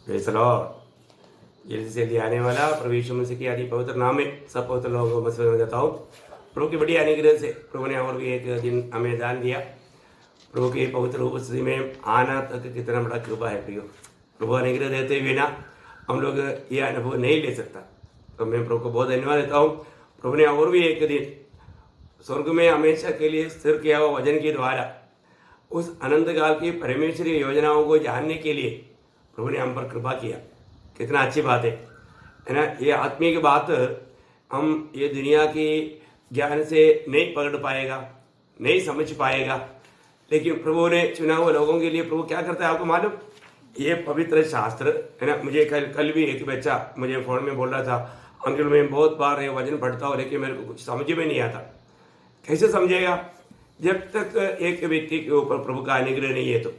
Praise the Lord. जल्दी से जल्दी आने वाला प्रभु यीशु मसीह की आदि पवित्र नाम में सब पवित्र लोगों को मसले में जाता हूँ। प्रभु की बड़ी अनुग्रह से प्रभु ने और भी एक दिन हमें दान दिया। प्रभु की पवित्र उपस्थिति में आना तक कितना बड़ा कृपा है प्रियो। प्रभु अनुग्रह देते हुए ना हम लोग ये अनुभव नहीं ले सकता। तो मैं प्रभु को बहुत धन्यवाद देता हूँ। प्रभु ने और भी एक दिन स्वर्ग में हमेशा के लिए स्थिर किया हुआ वचन के द्वारा उस अनंत काल की परमेश्वरीय योजनाओं को जानने के लिए प्रभु ने हम पर कृपा किया। कितना अच्छी बात है ना। ये आत्मिक बात हम ये दुनिया की ज्ञान से नहीं पकड़ पाएगा, नहीं समझ पाएगा, लेकिन प्रभु ने चुना हुए लोगों के लिए प्रभु क्या करता है आपको मालूम। ये पवित्र शास्त्र है ना। मुझे कल भी एक बच्चा मुझे फ़ोन में बोल रहा था, अंकल मैं बहुत बार ये वचन पढ़ता हूँ लेकिन मेरे को कुछ समझ में नहीं आता। कैसे समझेगा जब तक एक व्यक्ति के ऊपर प्रभु का अनुग्रह नहीं है। तो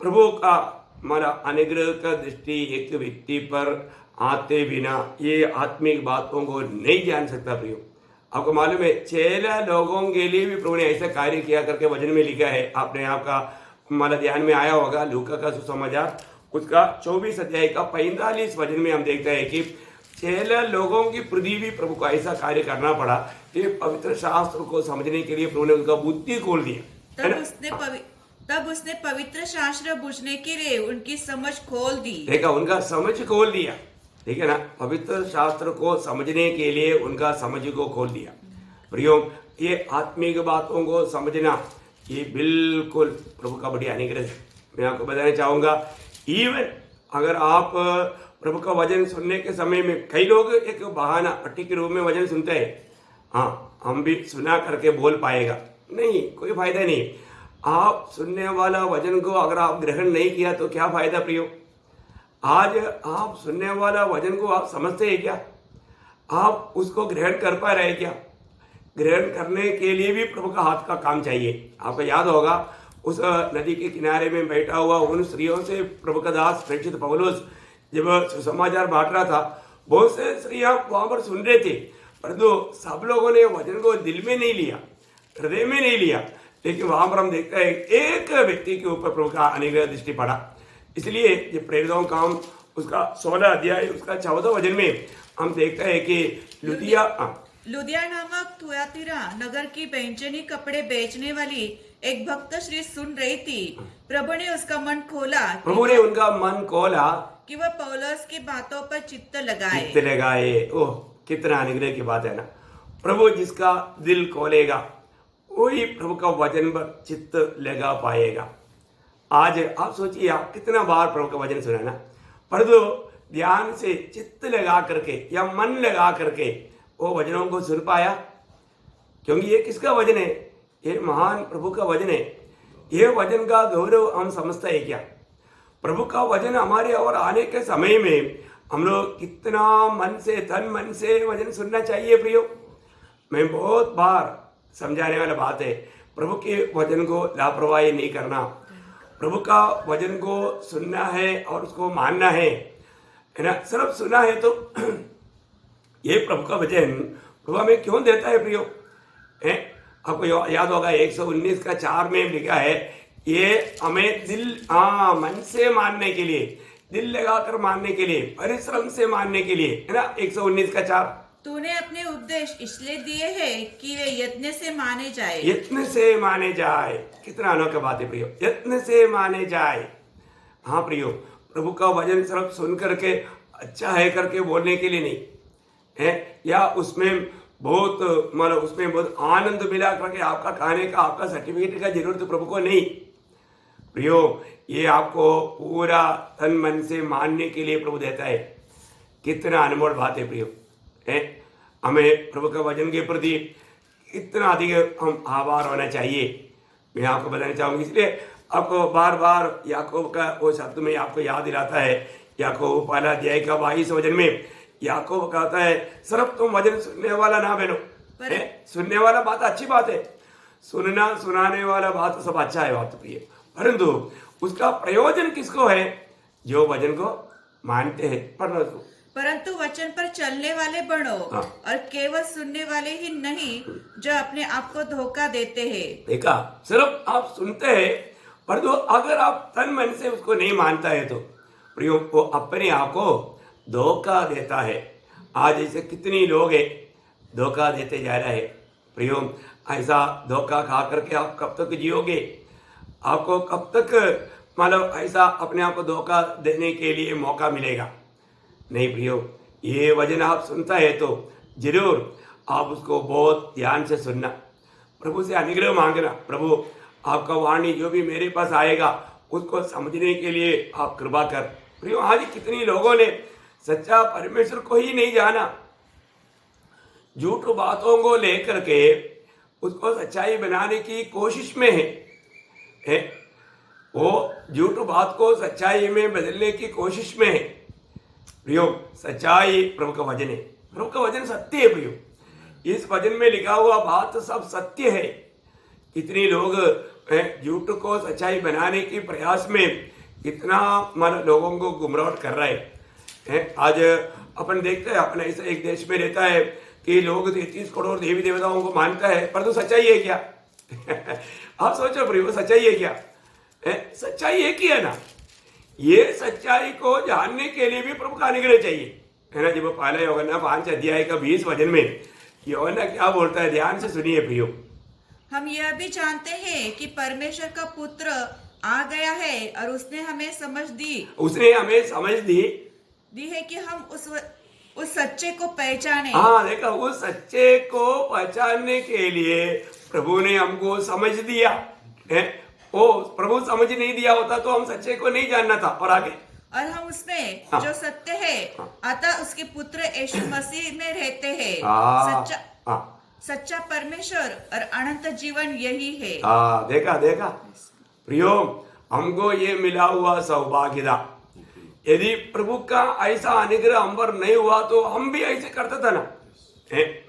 प्रभु का हमारा अनुग्रह का दृष्टि एक व्यक्ति पर आते बिना ये आत्मिक बातों को नहीं जान सकता प्रियो। आपको मालूम है 6 लोगों के लिए भी प्रभु ने ऐसा कार्य किया करके वचन में लिखा है। आपने आपका हमारा ध्यान में आया होगा लूका का सुसमाचार उसका 24 अध्याय का 45 वचन में हम देखते हैं कि 6 लोगों की प्रति भी प्रभु को ऐसा कार्य करना पड़ा कि पवित्र शास्त्र को समझने के लिए प्रभु ने उनका बुद्धि खोल दिया है ना। तब उसने पवित्र शास्त्र बुझने के लिए उनकी समझ खोल दी। देखा, उनका समझ खोल दिया। ठीक है ना। पवित्र शास्त्र को समझने के लिए उनका समझ को खोल दिया। प्रियो, ये आत्मिक बातों को समझना ये बिल्कुल प्रभु का बड़ी अनुग्रह है। मैं आपको बताना चाहूँगा, इवन अगर आप प्रभु का वचन सुनने के समय में कई लोग एक बहाना पट्टी के रूप में वचन सुनते हैं। हाँ, हम भी सुना करके बोल पाएगा नहीं, कोई फायदा नहीं। आप सुनने वाला वचन को अगर आप ग्रहण नहीं किया तो क्या फायदा प्रियो। आज आप सुनने वाला वचन को आप समझते हैं क्या? आप उसको ग्रहण कर पा रहे क्या? ग्रहण करने के लिए भी प्रभु का हाथ का काम चाहिए। आपको याद होगा उस नदी के किनारे में बैठा हुआ उन स्त्रियों से प्रभु का दास प्रेषित पौलुस जब सुसमाचार बांट रहा था, बहुत से स्त्रियां वहां पर सुन रहे थे, परंतु सब लोगों ने वचन को दिल में नहीं लिया, हृदय में नहीं लिया। लेकिन वहां पर हम देखते हैं एक व्यक्ति के ऊपर प्रभु का अनुग्रह दृष्टि पड़ा। इसलिए ये प्रेरितों का काम उसका 16 अध्याय उसका 14 वचन में हम देखते हैं कि लुदिया नामक थुआतीरा नगर की बेचैनी कपड़े बेचने वाली एक भक्त श्री सुन रही थी। प्रभु ने उसका मन खोला। प्रभु ने उनका मन खोला कि वह पौलुस की बातों पर चित्त लगाए। ओह, कितना अनुग्रह की बात है ना। प्रभु जिसका दिल खोलेगा वही प्रभु का वचन पर चित्त लगा पाएगा। आज आप सोचिए, आप कितना बार प्रभु का वचन सुना ना, परंतु ध्यान से चित्त लगा करके या मन लगा करके वो वचनों को सुन पाया? क्योंकि ये किसका वचन है? ये महान प्रभु का वचन है। ये वचन का गौरव हम समझते हैं क्या? प्रभु का वचन हमारे और आने के समय में हम लोग कितना मन से तन मन से वचन सुनना चाहिए प्रियो। मैं बहुत बार समझाने वाला बात है, प्रभु के वचन को लापरवाही नहीं करना। प्रभु का वचन को सुनना है और उसको मानना है ना। सिर्फ सुना है तो ये प्रभु का वचन प्रभु हमें क्यों देता है प्रियो? आपको याद होगा 119 का 4 में लिखा है, ये हमें मन से मानने के लिए, दिल लगाकर मानने के लिए, परिश्रम से मानने के लिए, है ना। 119 का 4। तूने अपने उपदेश इसलिए दिए हैं कि वे यत्न से माने जाए। यत्न से माने जाए। कितना अनोखा बात है प्रियो, यत्न से माने जाए। हाँ प्रियो, प्रभु का वचन सिर्फ सुन करके अच्छा है करके बोलने के लिए नहीं है, या उसमें बहुत मतलब उसमें बहुत आनंद मिला करके आपका खाने का आपका सर्टिफिकेट का जरूरत प्रभु को नहीं प्रियो। ये आपको पूरा तन मन से मानने के लिए प्रभु देता है। कितना अनमोल बात है प्रियो। हमें प्रभु के वचन के प्रति इतना अधिक हम आभार होना चाहिए। मैं आपको बताना चाहूँगी, इसलिए आपको बार बार याकूब का वो शब्द में आपको याद दिलाता है। याकूब 1 अध्याय का 22 वचन में याकूब कहता है, सिर्फ तुम वचन सुनने वाला ना बनो। सुनने वाला बात अच्छी बात है, सुनना सुनाने वाला बात सब अच्छा है, बात प्रिय, परंतु उसका प्रयोजन किसको है? जो वचन को मानते हैं। परंतु वचन पर चलने वाले बनो। हाँ। और केवल सुनने वाले ही नहीं जो अपने आप को धोखा देते हैं। देखा, सिर्फ आप सुनते हैं, परंतु अगर आप तन मन से उसको नहीं मानता है तो प्रियो वो अपने आप को धोखा देता है। आज ऐसे कितनी लोग हैं धोखा देते जा रहे हैं। प्रियो ऐसा धोखा खा करके आप कब तक जियोगे? आपको कब तक मतलब ऐसा अपने आप को धोखा देने के लिए मौका मिलेगा? नहीं प्रियो, ये वचन आप सुनता है तो जरूर आप उसको बहुत ध्यान से सुनना, प्रभु से अनुग्रह मांगना। प्रभु आपका वाणी जो भी मेरे पास आएगा उसको समझने के लिए आप कृपा कर। प्रियो आज कितनी लोगों ने सच्चा परमेश्वर को ही नहीं जाना, झूठ बातों को लेकर के उसको सच्चाई बनाने की कोशिश में है। वो झूठ बात को सच्चाई में बदलने की कोशिश में है। प्रियो सच्चाई प्रभु का वचन है, प्रभु का वचन सत्य है। प्रियो इस वचन में लिखा हुआ बात सब सत्य है। कितने लोग झूठ को सच्चाई बनाने के प्रयास में कितना मन लोगों को गुमराह कर रहे हैं। आज अपन देखते हैं, अपन ऐसा एक देश में रहता है कि लोग 33 करोड़ देवी देवताओं को मानता है, पर तो सच्चाई है क्या? आप सोचो प्रियो, सच्चाई है क्या? सच्चाई एक ही है ना। ये सच्चाई को जानने के लिए भी प्रभु का अनुग्रह चाहिए, है ना। जब पहला यूहन्ना 5 अध्याय का 20 वचन में यूहन्ना क्या बोलता है, ध्यान से सुनिए प्रियो। हम यह भी जानते हैं कि परमेश्वर का पुत्र आ गया है और उसने हमें समझ दी है कि हम उस सच्चे को पहचाने। हाँ देखा, उस सच्चे को पहचानने के लिए प्रभु ने हमको समझ दिया है। वो प्रभु समझ नहीं दिया होता तो हम सच्चे को नहीं जानना था। और आगे, और हम उसमें जो सत्य है अतः उसके पुत्र यीशु मसीह में रहते हैं। सच्चा परमेश्वर और अनंत जीवन यही है। देखा प्रियो, हमको ये मिला हुआ सौभाग्य था। यदि प्रभु का ऐसा अनुग्रह हम पर नहीं हुआ तो हम भी ऐसे करता था ना।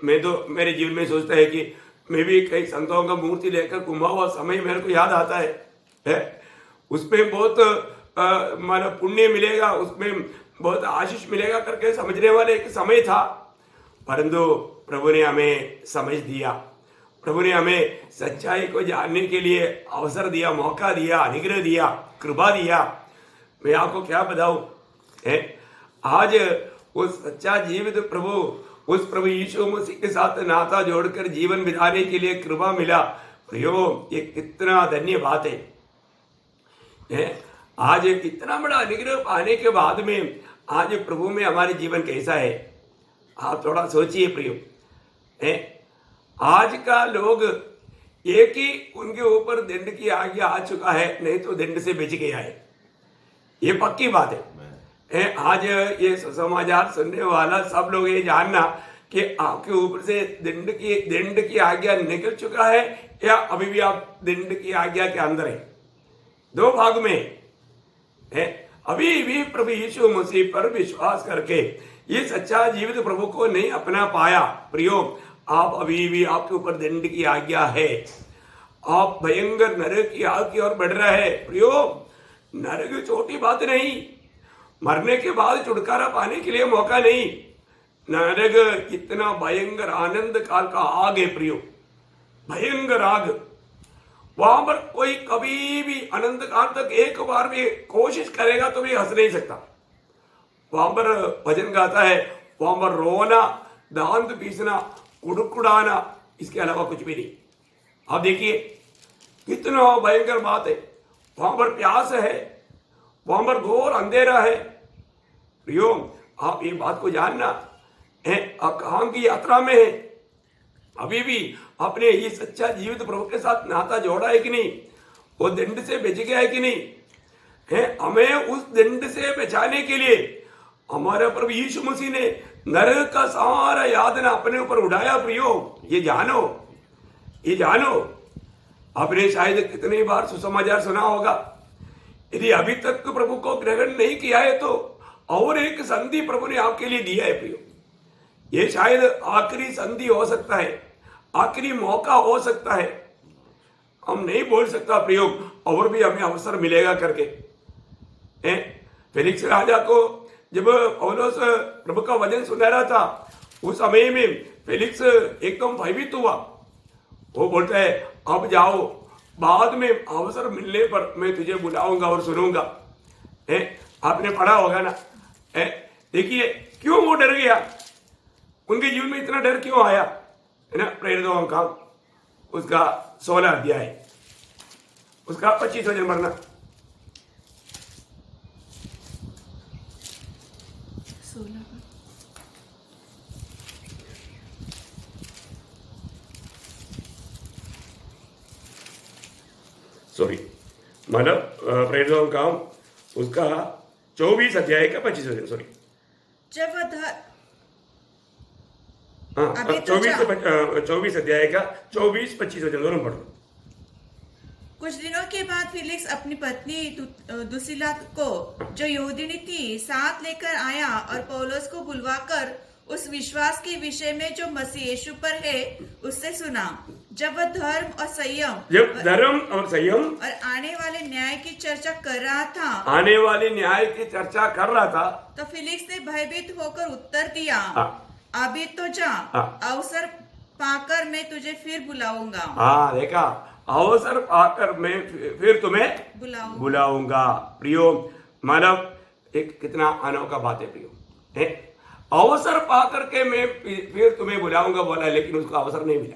मैं तो मेरे जीवन में सोचता है कि मैं भी कई संतों का मूर्ति लेकर घुमा हुआ समय मेरे को याद आता है। उसमें बहुत मतलब पुण्य मिलेगा, उसमें बहुत आशीष मिलेगा करके समझने वाले एक समय था। परंतु प्रभु ने हमें समझ दिया, प्रभु ने हमें सच्चाई को जानने के लिए अवसर दिया, मौका दिया, अनुग्रह दिया, कृपा दिया। मैं आपको क्या बताऊं, आज उस सच्चा जीवित प्रभु, उस प्रभु यीशु मसीह के साथ नाता जोड़कर जीवन बिताने के लिए कृपा मिला। प्रियो ये कितना धन्य बात है। आज इतना बड़ा अनुग्रह पाने के बाद में आज प्रभु में हमारे जीवन कैसा है, आप थोड़ा सोचिए प्रियो। आज का लोग एक ही उनके ऊपर दंड की आज्ञा आ चुका है, नहीं तो दंड से बच गया है, ये पक्की बात है। आज ये समाचार सुनने वाला सब लोग ये जानना कि आपके ऊपर से दंड की आज्ञा निकल चुका है या अभी भी आप दंड की आज्ञा के अंदर है। दो भाग में है। अभी भी प्रभु यीशु मसीह पर विश्वास करके ये सच्चा जीवित प्रभु को नहीं अपना पाया, प्रियो आप अभी भी आपके ऊपर दंड की आज्ञा है। आप भयंकर नरक की आग की ओर बढ़ रहे हैं। प्रियो नरक छोटी बात नहीं, मरने के बाद छुटकारा पाने के लिए मौका नहीं। नरक इतना भयंकर आनंद काल का आग है प्रियो, भयंकर आग। वहां पर कोई कभी भी अनंत काल तक एक बार भी कोशिश करेगा तो भी हंस नहीं सकता। वहां पर भजन गाता है, वहां पर रोना, दांत पीसना, कुड़कुड़ाना, इसके अलावा कुछ भी नहीं। आप देखिए कितना भयंकर बात है। वहां पर प्यास है, वहां पर घोर अंधेरा है। प्रियो आप ये बात को जानना है, आप कहाँ की यात्रा में है? अभी भी आपने ये सच्चा जीवित प्रभु के साथ नाता जोड़ा है कि नहीं? वो दंड से बच गया है कि नहीं? है हमें उस दंड से बचाने के लिए हमारे प्रभु यीशु मसीह ने नरक का सारा यातना अपने ऊपर उठाया। प्रियो ये जानो, ये जानो। आपने शायद कितनी बार सुसमाचार सुना होगा। यदि अभी तक प्रभु को ग्रहण नहीं किया है तो और एक संधि प्रभु ने आपके लिए दिया है प्रियो। ये शायद आखिरी संधि हो सकता है, आखिरी मौका हो सकता है। हम नहीं बोल सकता प्रियो और भी हमें अवसर मिलेगा करके। फेलिक्स राजा को जब पौलुस प्रभु का वचन सुना रहा था उस समय में फेलिक्स एकदम भयभीत हुआ। वो बोलता है अब जाओ, बाद में अवसर मिलने पर मैं तुझे बुलाऊंगा और सुनूंगा। आपने पढ़ा होगा ना, देखिए क्यों वो डर गया, उनके जीवन में इतना डर क्यों आया, है ना। प्रेरितों का काम उसका 16 अध्याय, उसका 25 वचन पढ़ना। 16 सॉरी, मतलब प्रेरितों का काम उसका 24 अध्याय का 25 वचन, सॉरी जब वह धर हाँ, अभी तो 24 अध्याय का 24-25 वचन दोनों पढ़ो। कुछ दिनों के बाद फिलिक्स अपनी पत्नी दुसिला को, जो यहूदिनी थी, साथ लेकर आया और पौलुस को बुलवाकर उस विश्वास के विषय में जो मसीह यीशु पर है उससे सुना। जब वह धर्म और संयम और आने वाले न्याय की चर्चा कर रहा था, तो फिलिक्स ने भयभीत होकर उत्तर दिया, अभी तो जा, अवसर पाकर मैं तुझे फिर बुलाऊंगा। हाँ, देखा, अवसर पाकर मैं फिर तुम्हें बुलाऊंगा। प्रियो, मानव एक कितना अनोखा बात है प्रियो, है? अवसर पाकर के मैं फिर तुम्हें बुलाऊंगा बोला, लेकिन उसको अवसर नहीं मिला।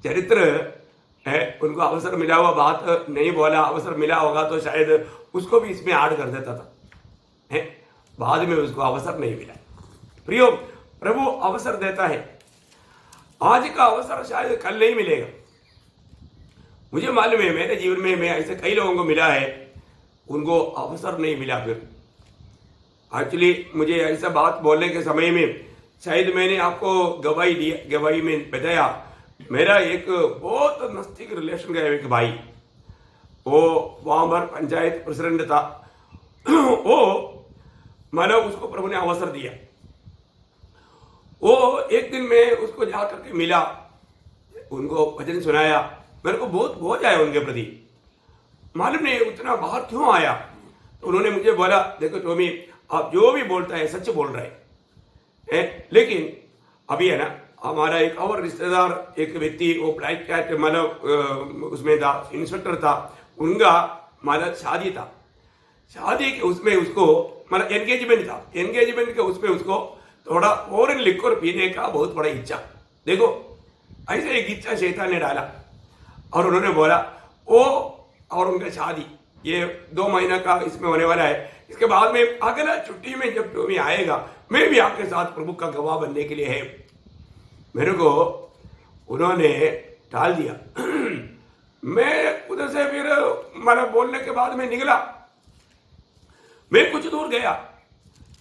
चरित्र है, उनको अवसर मिला हुआ बात नहीं बोला, अवसर मिला होगा तो शायद उसको भी इसमें ऐड कर देता था, है? बाद में उसको अवसर नहीं मिला। प्रियो, प्रभु अवसर देता है, आज का अवसर शायद कल नहीं मिलेगा। मुझे मालूम है, मेरे जीवन में मैं ऐसे कई लोगों को मिला है, उनको अवसर नहीं मिला। फिर एक्चुअली मुझे ऐसा बात बोलने के समय में शायद मैंने आपको गवाही में बताया, मेरा एक बहुत नजदीक रिलेशन का एक भाई, वो वहाँ पर पंचायत प्रेसिडेंट था। वो मानो उसको प्रभु ने अवसर दिया। वो एक दिन मैं उसको जाकर के मिला, उनको वचन सुनाया, मेरे को बहुत बोझ आया उनके प्रति, मालूम नहीं उतना बाहर क्यों आया। तो उन्होंने मुझे बोला, देखो टॉमी, आप जो भी बोलता है सच बोल रहे हैं, लेकिन अभी है ना, हमारा एक और रिश्तेदार एक व्यक्ति, वो फ्लाइट कैट मतलब उसमें था, इंस्पेक्टर था, उनका मतलब शादी था, शादी के उसमें उसको मतलब एंगेजमेंट था, एंगेजमेंट के उसमें उसको थोड़ा फॉरेन लिक्वर पीने का बहुत बड़ा इच्छा। देखो, ऐसे एक इच्छा शैतान ने डाला और उन्होंने बोला वो और उनका शादी ये 2 महीना का इसमें होने वाला है, इसके बाद में अगला छुट्टी में जब टॉमी आएगा, मैं भी आपके साथ प्रभु का गवाह बनने के लिए है। मेरे को उन्होंने टाल दिया। मैं उधर से फिर मतलब बोलने के बाद में निकला, मैं कुछ दूर गया,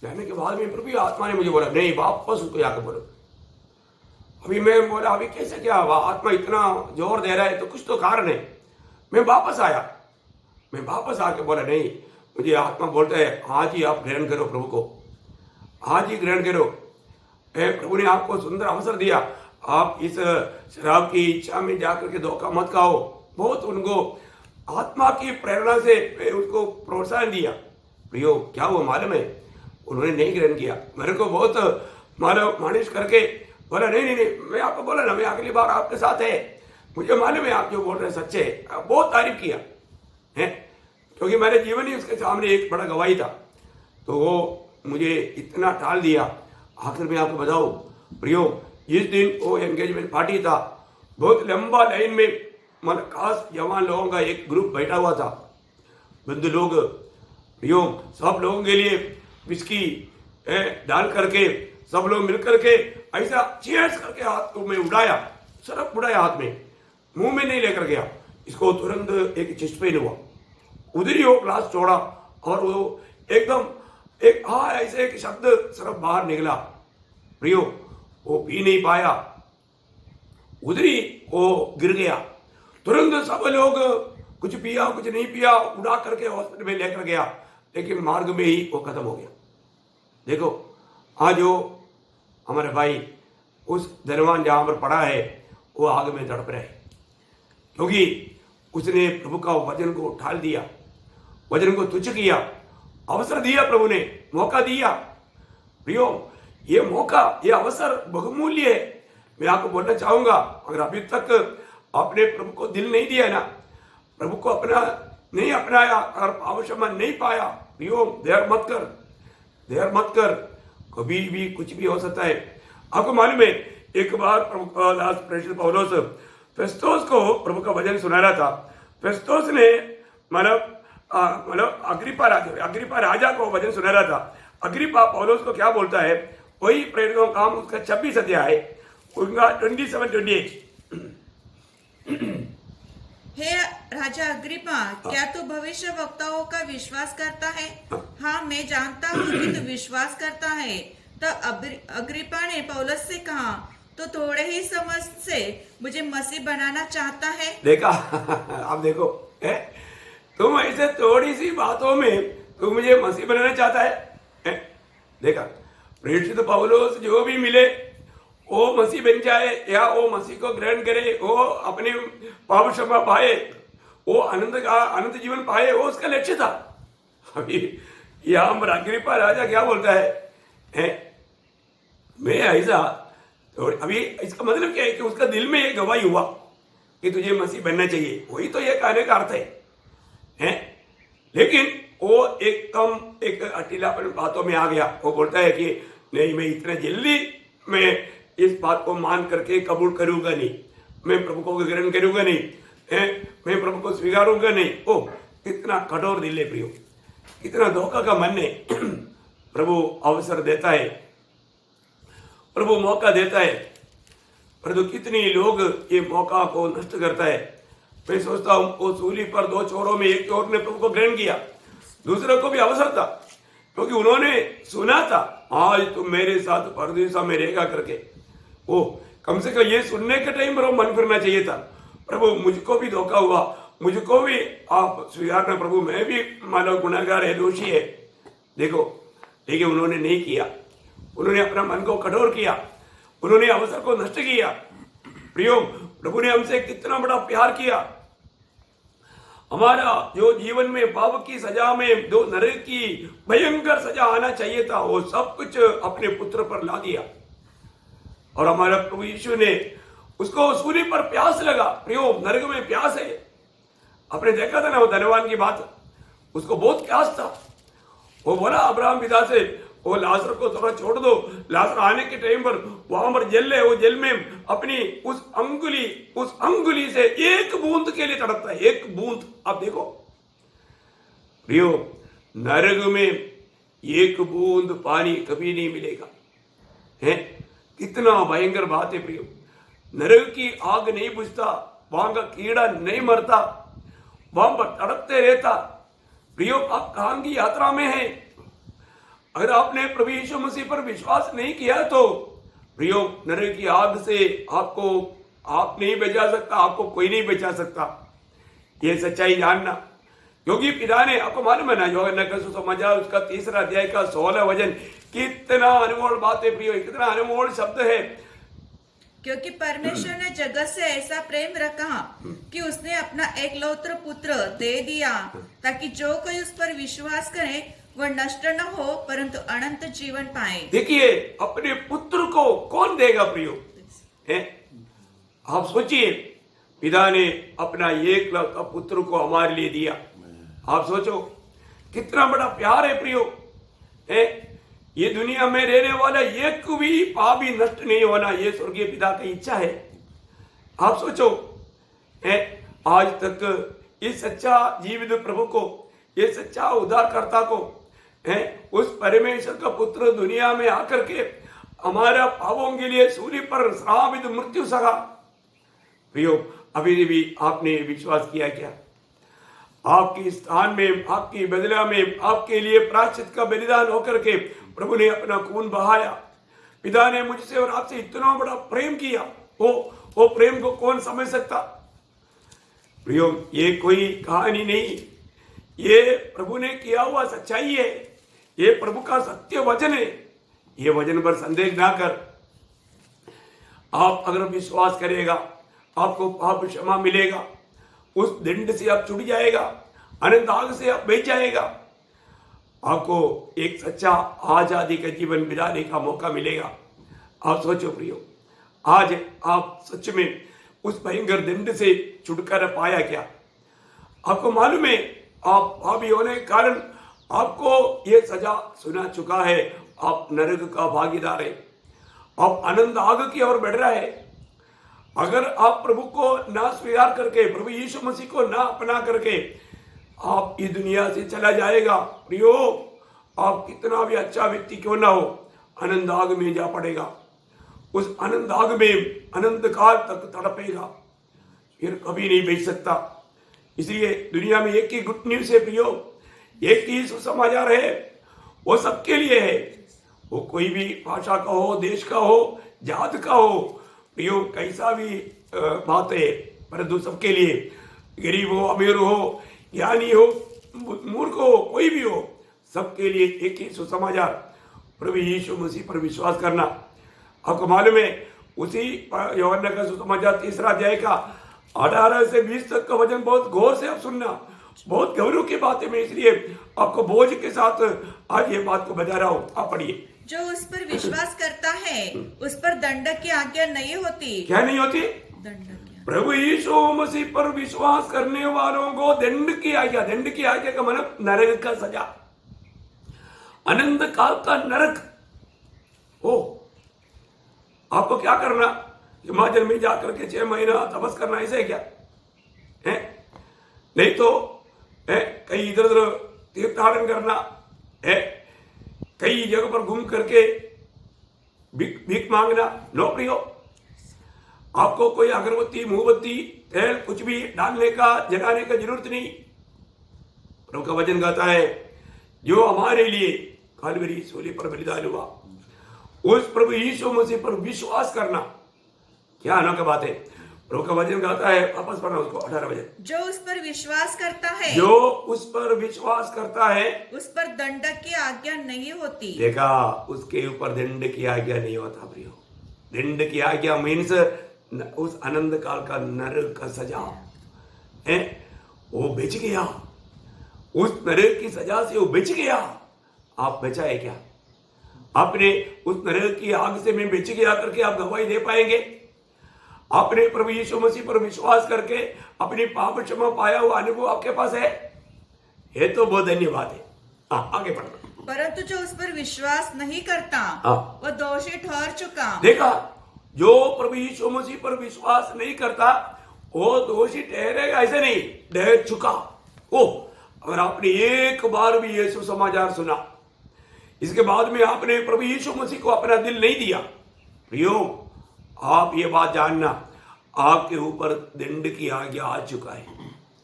जाने के बाद में प्रभु आत्मा ने मुझे बोला, नहीं वापस उसको जाकर बोलो। अभी मैं बोला, अभी कैसे क्या हुआ, आत्मा इतना जोर दे रहा है तो कुछ तो कारण है। मैं वापस आया, मैं वापस आके बोला, नहीं, मुझे आत्मा बोलता है आज ही आप ग्रहण करो प्रभु को, आज ही ग्रहण करो। प्रभु ने आपको सुंदर अवसर दिया, आप इस शराब की इच्छा में जाकर के धोखा मत खाओ। बहुत उनको आत्मा की प्रेरणा से उसको प्रोत्साहन दिया। प्रियो, क्या वो मालूम है, उन्होंने नहीं ग्रहण किया। मेरे को बहुत मानिश करके बोला, नहीं, मैं आपको बोला ना, मैं अगली बार आपके साथ है, मुझे मालूम है आप जो बोल रहे हैं सच्चे। बहुत तारीफ किया है, क्योंकि मेरे जीवन ही उसके सामने एक बड़ा गवाही था। तो वो मुझे इतना टाल दिया। आखिर में आपको बताओ प्रियो, इस दिन वो एंगेजमेंट पार्टी था, बहुत लंबा लाइन में मतलब खास जवान लोगों का एक ग्रुप बैठा हुआ था, बंधु लोग। प्रियो, सब लोगों के लिए विस्की डाल करके सब लोग मिल करके ऐसा चीयर्स करके हाथ में उड़ाया, सरफ उड़ाया, हाथ में, मुंह में नहीं लेकर गया। इसको तुरंत एक चेस्ट पेन हुआ, उधर ही वो ग्लास छोड़ा और वो एकदम एक ऐसे एक शब्द सिर्फ बाहर निकला। प्रियो, वो पी नहीं पाया, उधर ही वो गिर गया। तुरंत सब लोग कुछ पिया कुछ नहीं पिया उड़ा करके हॉस्पिटल में लेकर गया, लेकिन मार्ग में ही वो खत्म हो गया। देखो, आज वो हमारे भाई उस दरवान जहां पर पड़ा है, वो आग में तड़प रहे, क्योंकि उसने प्रभु का वचन को उठाल दिया, वचन को तुच्छ किया। अवसर दिया प्रभु ने, मौका दिया। प्रियो, ये मौका, ये अवसर बहुमूल्य है। मैं आपको बोलना चाहूंगा, अगर अभी तक आपने प्रभु को दिल नहीं दिया ना, प्रभु को अपना नहीं अपनाया, अगर पाप क्षमा नहीं पाया, प्रियो देर मत कर, कभी भी कुछ भी हो सकता है। आपको मालूम है, एक बार प्रेषित पौलुस फेस्तोस को प्रभु का वचन सुना रहा था। फेस्तोस ने मतलब अग्रिपा राजा को वचन सुना रहा था। अग्रिपा पौलुस को क्या बोलता है, वही प्रेरितों का काम उसका 26 अध्याय उनका 27-28। हे राजा अग्रिपा, क्या तू भविष्य वक्ताओं का विश्वास करता है? हाँ, मैं जानता हूँ कि तू विश्वास करता है। तब अग्रिपा ने पौलुस से कहा, तो थोड़े ही समझ से मुझे मसीह बनाना चाहता है। देखा आप देखो, तुम ऐसे थोड़ी सी बातों में तू मुझे मसीह बनाना चाहता है? देखा, प्रेषित पौलुस जो भी मिले वो मसीह बन जाए या वो मसीह को ग्रहण करे, वो अपने पाप क्षमा पाए, वो अनंत जीवन पाए, वो उसका लक्ष्य था। अभी यहाँ पर अग्रिपा राजा क्या बोलता है? मैं ऐसा, तो अभी इसका मतलब क्या है कि उसका दिल में एक गवाही हुआ कि तुझे मसीह बनना चाहिए, वही तो ये कहने का अर्थ है? लेकिन वो एकदम एक अटीलापन बातों में आ गया। वो बोलता है कि नहीं, मैं इतना जल्दी मैं इस बात को मान करके कबूल करूंगा नहीं, मैं प्रभु को ग्रहण करूंगा नहीं, मैं प्रभु को स्वीकारूंगा नहीं। ओ कितना कठोर दिल है प्रियो, कितना धोखा का मन है। प्रभु अवसर देता है, प्रभु मौका देता है, परंतु कितने लोग ये मौका को नष्ट करता है। मैं सोचता हूँ वो सूली पर 2 चोरों में एक चोर ने प्रभु को ग्रहण किया, दूसरे को भी अवसर था क्योंकि उन्होंने सुना था आज तुम मेरे साथ परदेसा में रहेगा करके। ओ कम से कम ये सुनने के टाइम पर मन फिरना चाहिए था। प्रभु मुझको भी धोखा हुआ, मुझको भी आप स्वीकारना प्रभु, मैं भी मानव गुनाहगार है, दोषी है। देखो, लेकिन उन्होंने नहीं किया, उन्होंने अपना मन को कठोर किया, उन्होंने अवसर को नष्ट किया। प्रियो, प्रभु ने हमसे कितना बड़ा प्यार किया। हमारा जो जीवन में पाप की सजा में जो नरक की भयंकर सजा आना चाहिए था, वो सब कुछ अपने पुत्र पर ला दिया। और हमारा प्रभु यीशु ने उसको सूली पर प्यास लगा। प्रियो, नरक में प्यास है। आपने देखा था ना वो धनवान की बात, उसको बहुत प्यास था। वो बोला अब्राहम पिता से, वो लाजर को थोड़ा छोड़ दो, लाजर आने के टाइम पर वहां पर जल है, वो जल में अपनी उस अंगुली से एक बूंद के लिए तड़पता है, एक बूंद। आप देखो प्रियो, नरक में एक बूंद पानी कभी नहीं मिलेगा, है कितना भयंकर बात है प्रियो। नरक की आग नहीं बुझता, वहां का कीड़ा नहीं मरता, वहां पर तड़पते रहता। प्रियो, आप कहां की यात्रा में हैं? अगर आपने प्रभु यीशु मसीह पर विश्वास नहीं किया तो प्रियो, नरक की आग से आप नहीं बचा सकता, आपको कोई नहीं बचा सकता। ये सच्चाई जानना, क्योंकि पिता ने, आपको मालूम है ना, यूहन्ना का सुसमाचार उसका 3 अध्याय का 16 वचन, कितना अनमोल बात है प्रियो, कितना अनमोल शब्द है। क्योंकि परमेश्वर ने जगत से ऐसा प्रेम रखा कि उसने अपना एकलौत्र पुत्र दे दिया, ताकि जो कोई उस पर विश्वास करे वह नष्ट न हो परंतु अनंत जीवन पाए। देखिए, अपने पुत्र को कौन देगा प्रियो? आप सोचिए, पिता ने अपना एकलौता पुत्र को हमारे लिए दिया। आप सोचो कितना बड़ा प्यार है प्रियो। ये दुनिया में रहने वाला एक भी पापी नष्ट नहीं होना, ये स्वर्गीय पिता की इच्छा है। आप सोचो, आज तक इस सच्चा जीवित प्रभु को, ये सच्चा उद्धारकर्ता को, उस परमेश्वर का पुत्र दुनिया में आकर के हमारा पापों के लिए सूली पर श्रापित मृत्यु सहा। प्रियो, अभी भी आपने विश्वास किया क्या? आपके स्थान में, आपकी बदला में, आपके लिए प्रायश्चित का बलिदान होकर के प्रभु ने अपना खून बहाया। पिता ने मुझसे और आपसे इतना बड़ा प्रेम किया, वो प्रेम को कौन समझ सकता? प्रियो, ये कोई कहानी नहीं, ये प्रभु ने किया हुआ सच्चाई है, ये प्रभु का सत्य वचन है। ये वचन पर संदेह ना कर। आप अगर विश्वास करेगा, आपको पाप क्षमा मिलेगा, उस दंड से आप छूट जाएगा, अनंत आग से आप बच जाएगा, आपको एक सच्चा आजादी का जीवन बिताने का मौका मिलेगा। आप सोचो प्रियो, आज आप सच में उस भयंकर दंड से छुटकारा पाया क्या? आपको मालूम है, आप पापी होने के कारण आपको ये सजा सुना चुका है, आप नरक का भागीदार है, आप अनंत आग की ओर बढ़ रहा है। अगर आप प्रभु को ना स्वीकार करके, प्रभु यीशु मसीह को ना अपना करके आप इस दुनिया से चला जाएगा, प्रियो, आप कितना भी अच्छा व्यक्ति क्यों ना हो, अनंत आग में जा पड़ेगा। उस अनंत आग में अनंत काल तक तड़पेगा, फिर कभी नहीं बच सकता। इसलिए दुनिया में एक ही गुड न्यूज है प्रियो, एक ही सुसमाचार है, वो सबके लिए है। वो कोई भी भाषा का हो, देश का हो, जात का हो, प्रियो कैसा भी बात है, परंतु सबके लिए, गरीब हो, अमीर हो, ज्ञानी हो, मूर्ख हो, कोई भी हो, सबके लिए एक ही सुसमाचार, प्रभु यीशु मसीह पर विश्वास करना। आपको मालूम है उसी यूहन्ना का सुसमाचार 3 अध्याय का 18 से 20 तक का वचन बहुत गौर से आप सुनना, बहुत गौरव की बात है। मैं इसलिए आपको बोझ के साथ आज ये बात को बता रहा हूँ। आप पढ़िए। जो उस पर विश्वास करता है उस पर दंडक की आज्ञा नहीं होती। क्या नहीं होती? दंडक की। प्रभु यीशु मसीह पर विश्वास करने वालों को दंड की आज्ञा, दंड की आज्ञा का मतलब नरक का सजा, अनंत काल का नरक। ओ, आपको क्या करना? हिमाचल में जाकर के 6 महीना तपस करना, ऐसे है क्या है? नहीं तो कहीं इधर उधर तीर्थाटन करना है, कई जगह पर घूम करके भीख मांगना। नो प्रियो, आपको कोई अगरबत्ती, मोमबत्ती, तेल कुछ भी डालने का, जलाने का जरूरत नहीं। प्रभु का वचन कहता है जो हमारे लिए कालवरी सूली पर बलिदान हुआ, उस प्रभु यीशु मसीह पर विश्वास करना, क्या अनोखी बात है। प्रभु का वचन कहता है, वापस पढ़ना उसको 18 वचन, जो उस पर विश्वास करता है, जो उस पर विश्वास करता है उस पर दंडक की आज्ञा नहीं होती। देखा, उसके ऊपर दंड की आज्ञा नहीं होता प्रियो। दंड की आज्ञा मीन्स उस अनंत काल का नरक का सजा है, वो बच गया, उस नरक की सजा से वो बच गया। आप बचा है क्या? आपने उस नरक की आग से मैं बच गया करके आप गवाही दे पाएंगे? आपने प्रभु यीशु मसीह पर विश्वास करके अपनी पाप क्षमा पाया हुआ अनुभव आपके पास है? ये तो बहुत धन्यवाद है। आगे बढ़ना। परंतु जो उस पर विश्वास नहीं करता वह दोषी ठहर चुका। देखा, जो प्रभु यीशु मसीह पर विश्वास नहीं करता वो दोषी ठहरेगा, ऐसे नहीं, ठहर चुका। ओ, अगर आपने एक बार भी यीशु समाचार सुना, इसके बाद में आपने प्रभु यीशु मसीह को अपना दिल नहीं दिया, प्रियो, आप ये बात जानना, आपके ऊपर दंड की आज्ञा आ चुका है,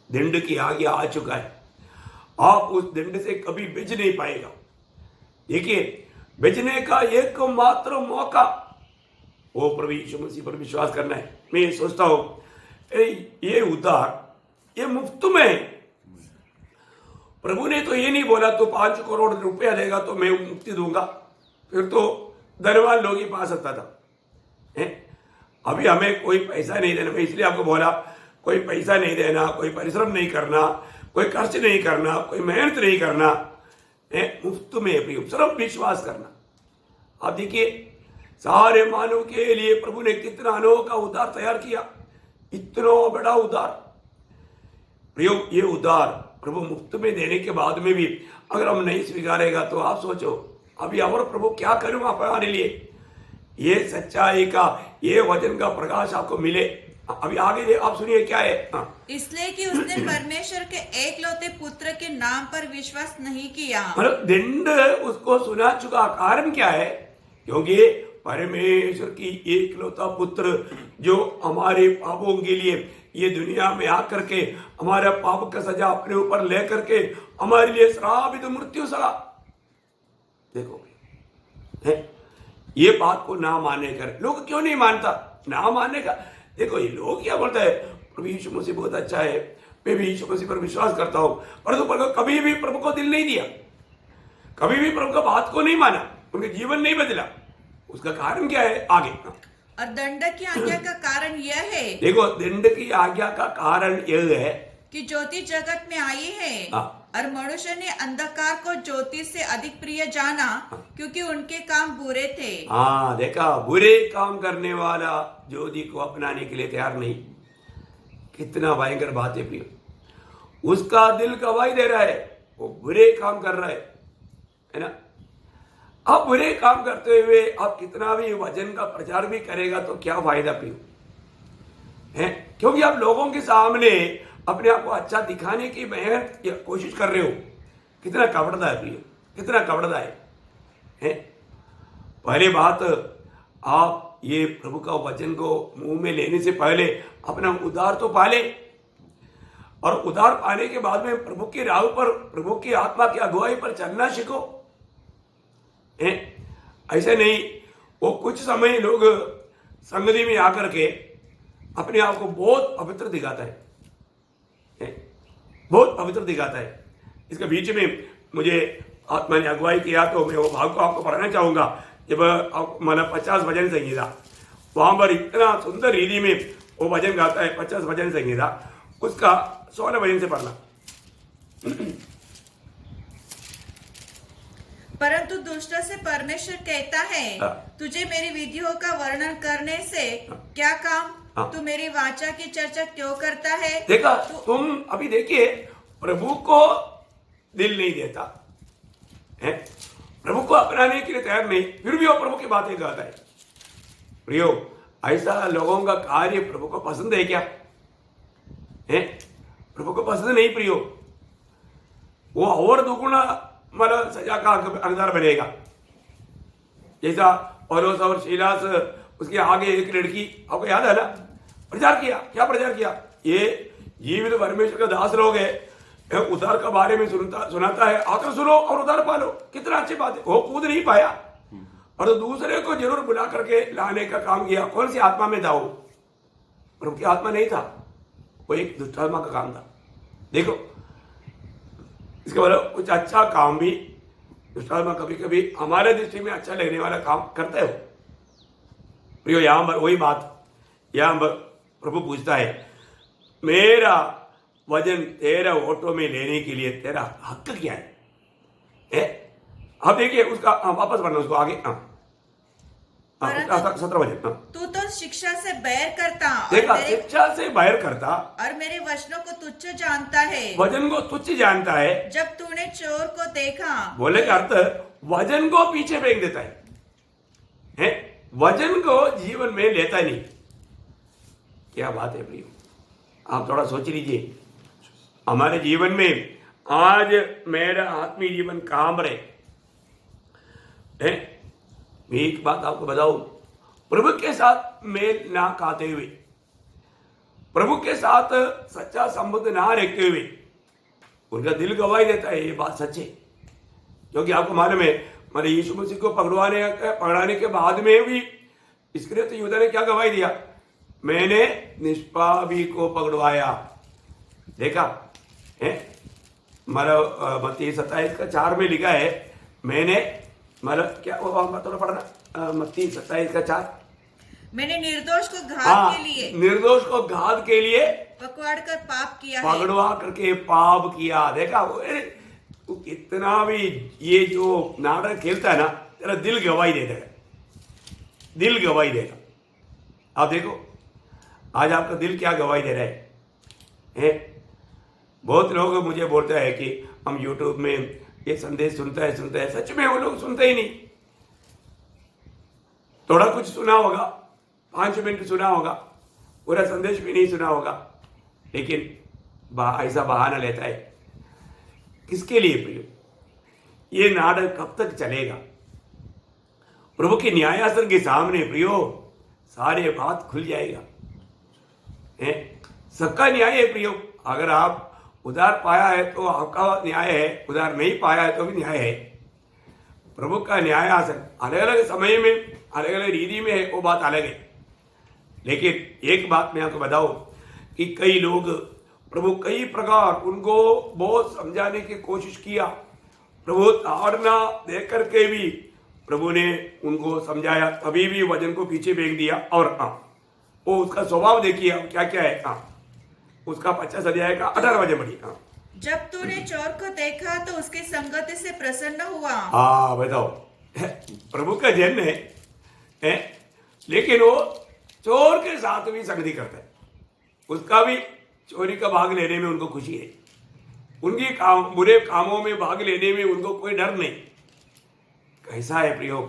दंड की आज्ञा आ चुका है। आप उस दंड से कभी बच नहीं पाएगा। देखिए, बचने का एकमात्र मौका वो प्रभु यीशु मसीह पर विश्वास करना है। मैं ये सोचता हूं ये उद्धार ये मुफ्त में है। प्रभु ने तो ये नहीं बोला तो 5 करोड़ रुपया देगा तो मैं मुक्ति दूंगा, फिर तो धनवान लोग ही पा सकता था। अभी हमें कोई पैसा नहीं देना, मैं इसलिए आपको बोला, कोई पैसा नहीं देना, कोई परिश्रम नहीं करना, कोई खर्च नहीं करना, कोई मेहनत नहीं करना, मुफ्त में सिर्फ विश्वास करना। आप देखिए, सारे मानव के लिए प्रभु ने कितना अनोखा उद्धार तैयार किया, इतना बड़ा उद्धार। प्रयोग ये उद्धार प्रभु मुफ्त में देने के बाद में भी अगर हम नहीं स्वीकारेगा तो आप सोचो अभी और प्रभु क्या करूंगा हमारे लिए। ये सच्चाई का, ये वचन का प्रकाश आपको मिले। अभी आगे आप सुनिए क्या है। इसलिए कि उसने परमेश्वर के एकलौते पुत्र के नाम पर विश्वास नहीं किया। मतलब दंड उसको सुना चुका। कारण क्या है? क्योंकि परमेश्वर की एकलौता पुत्र जो हमारे पापों के लिए ये दुनिया में आकर के हमारा पाप का सजा अपने ऊपर ले करके हमारे लिए श्रापित मृत्यु सगा। देखो है, ये बात को ना मानने कर लोग क्यों नहीं मानता? ना मानने का देखो, ये लोग क्या बोलता है, प्रभु यीशु मसीह बहुत अच्छा है, मैं भी यीशु मसीह पर विश्वास करता हूं, परंतु कभी भी प्रभु को दिल नहीं दिया, कभी भी प्रभु का बात को नहीं माना, उनके जीवन नहीं बदला। उसका कारण क्या है? आगे और दंड की आज्ञा का कारण यह है, देखो दंड की आज्ञा का कारण यह है कि ज्योति जगत में आई है और मनुष्य ने अंधकार को ज्योति से अधिक प्रिय जाना क्योंकि उनके काम बुरे थे। हाँ देखा, बुरे काम करने वाला ज्योति को अपनाने के लिए तैयार नहीं। कितना भयंकर बात है प्रिय। उसका दिल गवाही दे रहा है, वो बुरे काम कर रहा है ना। आप बुरे काम करते हुए आप कितना भी वचन का प्रचार भी करेगा तो क्या फायदा प्रियो है, क्योंकि आप लोगों के सामने अपने आप को अच्छा दिखाने की मेहनत या कोशिश कर रहे हो। कितना कपड़दा है प्रियो, कितना कपड़दा है। पहली बात, आप ये प्रभु का वचन को मुंह में लेने से पहले अपना उद्धार तो पाले, और उद्धार पाने के बाद में प्रभु की राह पर, प्रभु की आत्मा की अगुवाई पर चलना सीखो। ऐसे नहीं वो कुछ समय लोग संगति में आकर के अपने आप को बहुत पवित्र दिखाता है, बहुत पवित्र दिखाता है। इसके बीच में मुझे आत्मा ने अगुवाई किया तो मैं वो भाग को आपको पढ़ना चाहूंगा। जब माना 50 भजन संगीता, वहां पर इतना सुंदर रीति में वो भजन गाता है। 50 भजन संगीता, उसका 16 भजन से पढ़ना। परंतु दुष्ट से परमेश्वर कहता है, तुझे मेरी विधियों का वर्णन करने से क्या काम? तू मेरी वाचा की चर्चा क्यों करता है? देखा तुम अभी देखिए, प्रभु को दिल नहीं देता है, प्रभु को अपनाने के लिए तैयार नहीं, फिर भी वो प्रभु की बातें कहता है। प्रियो, ऐसा लोगों का कार्य प्रभु को पसंद है क्या? है प्रभु को पसंद नहीं प्रियो। वो और दुगुना मतलब सजा का हकदार बनेगा। जैसा पौलुस और सीलास, उसके आगे एक लड़की, आपको याद है ना, प्रचार किया। क्या प्रचार किया? ये जीवित परमेश्वर का दास लोग है, उद्धार के बारे में सुनाता है, आकर सुनो और उद्धार पालो। कितना अच्छी बात है। वो कूद नहीं पाया और तो दूसरे को जरूर बुला करके लाने का काम किया। कौन सी आत्मा में था वो? प्रभु की आत्मा नहीं था, वो एक दुष्टात्मा का काम था। देखो, इसके मतलब कुछ अच्छा काम भी दुष्टात्मा कभी कभी हमारे दृष्टि में अच्छा लगने वाला काम करता है। प्रियो, यहां पर वही बात, यहां पर प्रभु पूछता है, मेरा वजन तेरा ओटो में लेने के लिए तेरा हक क्या है? अब देखिए उसका, वापस पढ़ना उसको आगे। 17 वजन। तू तो शिक्षा से बैर करता, देखा, शिक्षा से बैर करता और मेरे वचनों को तुच्छ जानता है। वजन को तुच्छ जानता है। जब तूने चोर को देखा, बोले का अर्थ वजन को पीछे फेंक देता है, वजन को जीवन में लेता नहीं। क्या बात है प्रियो, आप थोड़ा सोच लीजिए। हमारे जीवन में आज मेरा आत्मीय जीवन कहां पर है? मैं एक बात आपको बताऊं, प्रभु के साथ मेल ना खाते हुए, प्रभु के साथ सच्चा संबंध ना रखते हुए उनका दिल गवाही देता है। ये बात सच है, क्योंकि आपको मालूम है, मैंने यीशु मसीह को पकड़ाने के बाद में भी इस्करियोत यहूदा ने क्या गवाही दिया? मैंने निष्पापी को पकड़वाया। देखा है, मत्ती 27:4 में लिखा है, मैंने मतलब क्या थोड़ा पढ़ना, मत्ती 27:4, मैंने निर्दोष को घात के लिए, निर्दोष को घात के लिए पकड़ कर पाप किया है। पकड़वा करके पाप किया। देखा, तू कितना भी ये जो नाटक खेलता है ना, तेरा दिल गवाही देता है, दिल गवाही देगा। आप देखो आज आपका दिल क्या गवाही दे रहा है? बहुत लोग मुझे बोलते हैं कि हम यूट्यूब में ये संदेश सुनता है। सच में वो लोग सुनते ही नहीं। थोड़ा कुछ सुना होगा, 5 मिनट सुना होगा, पूरा संदेश भी नहीं सुना होगा, लेकिन ऐसा बहाना लेता है। किसके लिए प्रियो? ये नाटक कब तक चलेगा? प्रभु के न्यायासन के सामने प्रियो सारे बात खुल जाएगा। सबका न्याय है प्रियो। अगर आप उधार पाया है तो आपका न्याय है, उधार नहीं पाया है तो भी न्याय है। प्रभु का न्यायासन अलग अलग समय में अलग अलग रीति में है, वो बात अलग है। लेकिन एक बात मैं आपको बताऊं कि कई लोग प्रभु कई प्रकार उनको बहुत समझाने की कोशिश किया, प्रभु ताड़ना दे करके भी प्रभु ने उनको समझाया, तभी भी वजन को पीछे फेंक दिया। और वो उसका स्वभाव देखिए क्या क्या है। उसका 50 अध्याय का 18 वजन बढ़ी। जब तूने चोर को देखा तो उसकी संगति से प्रसन्न हुआ। बताओ, प्रभु का जन है, लेकिन वो चोर के साथ भी संगति करता है। उसका भी चोरी का भाग लेने में उनको खुशी है। उनकी बुरे कामों में भाग लेने में उनको कोई डर नहीं। कैसा है प्रियो,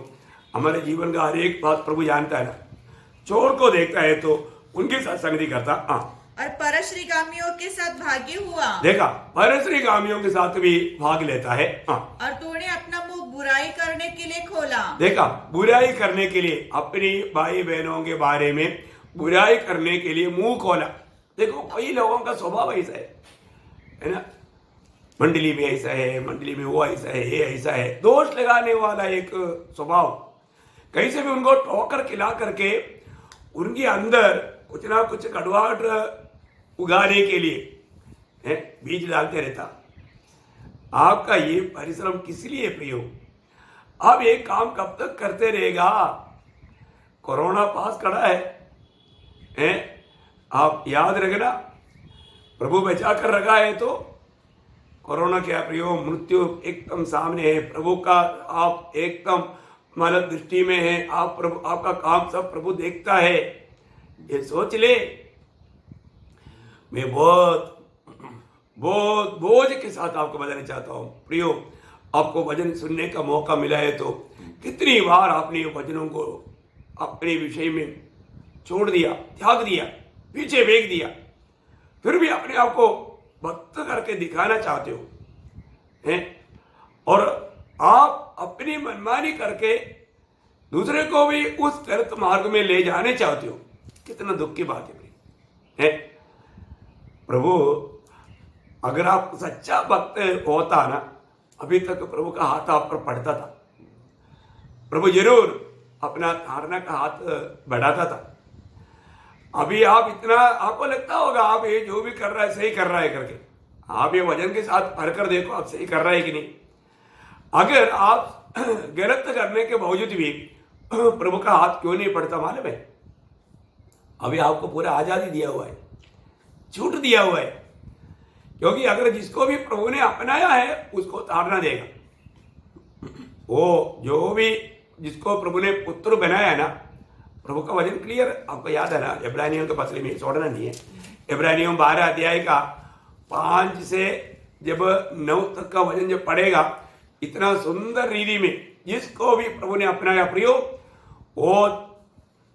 हमारे जीवन का हर एक बात प्रभु जानता है ना। चोर को देखता है तो उनके साथ संगति करता। हाँ, और परश्रीगामियों के साथ भागी हुआ, देखा, परश्रीगामियों के साथ भी भाग लेता है। हाँ, और तूने अपना मुंह बुराई करने के लिए खोला। देखा, बुराई करने के लिए, अपनी भाई बहनों के बारे में बुराई करने के लिए मुंह खोला। देखो, कई लोगों का स्वभाव ऐसा है ना, मंडली में ऐसा है, मंडली में वो ऐसा है, ये ऐसा है, दोष लगाने वाला एक स्वभाव। कैसे भी उनको ठोकर खिला करके उनके अंदर कुछ ना कुछ कड़वाहट उगाने के लिए बीज डालते रहता। आपका ये परिश्रम किस लिए प्रियो? आप एक काम कब तक करते रहेगा? कोरोना पास खड़ा है, आप याद रखना, प्रभु बचा कर रखा है तो कोरोना क्या प्रियो, मृत्यु एकदम सामने है। प्रभु का आप एकदम मतलब दृष्टि में है, आप प्रभु, आपका काम सब प्रभु देखता है, ये सोच ले। मैं बहुत बहुत बोझ के साथ आपको बताना चाहता हूँ प्रियो, आपको वचन सुनने का मौका मिला है तो कितनी बार आपने वचनों को अपने विषय में छोड़ दिया, त्याग दिया, पीछे फेंक दिया, फिर भी अपने आप को भक्त करके दिखाना चाहते हो हैं, और आप अपनी मनमानी करके दूसरे को भी उस गलत मार्ग में ले जाने चाहते हो। कितना दुख की बात है प्रभु। अगर आप सच्चा भक्त होता ना, अभी तक प्रभु का हाथ आप पर पड़ता था, प्रभु जरूर अपना धारणा का हाथ बढ़ाता था। अभी आप इतना, आपको लगता होगा आप ये जो भी कर रहा है सही कर रहा है करके, आप ये वजन के साथ भर कर देखो आप सही कर रहा है कि नहीं। अगर आप गलत करने के बावजूद भी प्रभु का हाथ क्यों नहीं पड़ता मालूम है? अभी आपको पूरा आजादी दिया हुआ है, छूट दिया हुआ है, क्योंकि अगर जिसको भी प्रभु ने अपनाया है उसको ताड़ना देगा। वो जो भी जिसको प्रभु ने पुत्र बनाया है ना, प्रभु का वचन क्लियर आपको याद है ना, इब्रानियों के पत्र में छोड़ना नहीं है। इब्रानियों 12 अध्याय का 5 से जब 9 तक का वचन जब पढ़ेगा, इतना सुंदर रीति में जिसको भी प्रभु ने अपनाया प्रियो, वो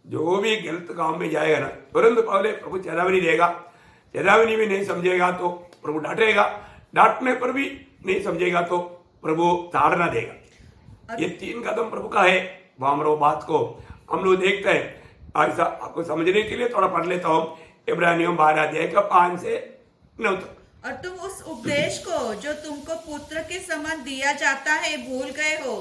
जो भी गलत काम में जाएगा ना, तुरंत पहले प्रभु चेतावनी देगा। चेतावनी भी नहीं समझेगा तो प्रभु डांटेगा, डांटने पर भी नहीं समझेगा तो प्रभु ताड़ना देगा। ये 3 कदम प्रभु का है। वामरो बात को हम लोग देखते हैं। ऐसा आपको समझने के लिए थोड़ा पढ़ लेता हूँ, इब्रानियों 12 अध्याय का 5 से 9 तक। और तुम उस उपदेश को जो तुमको पुत्र के समान दिया जाता है भूल गए हो।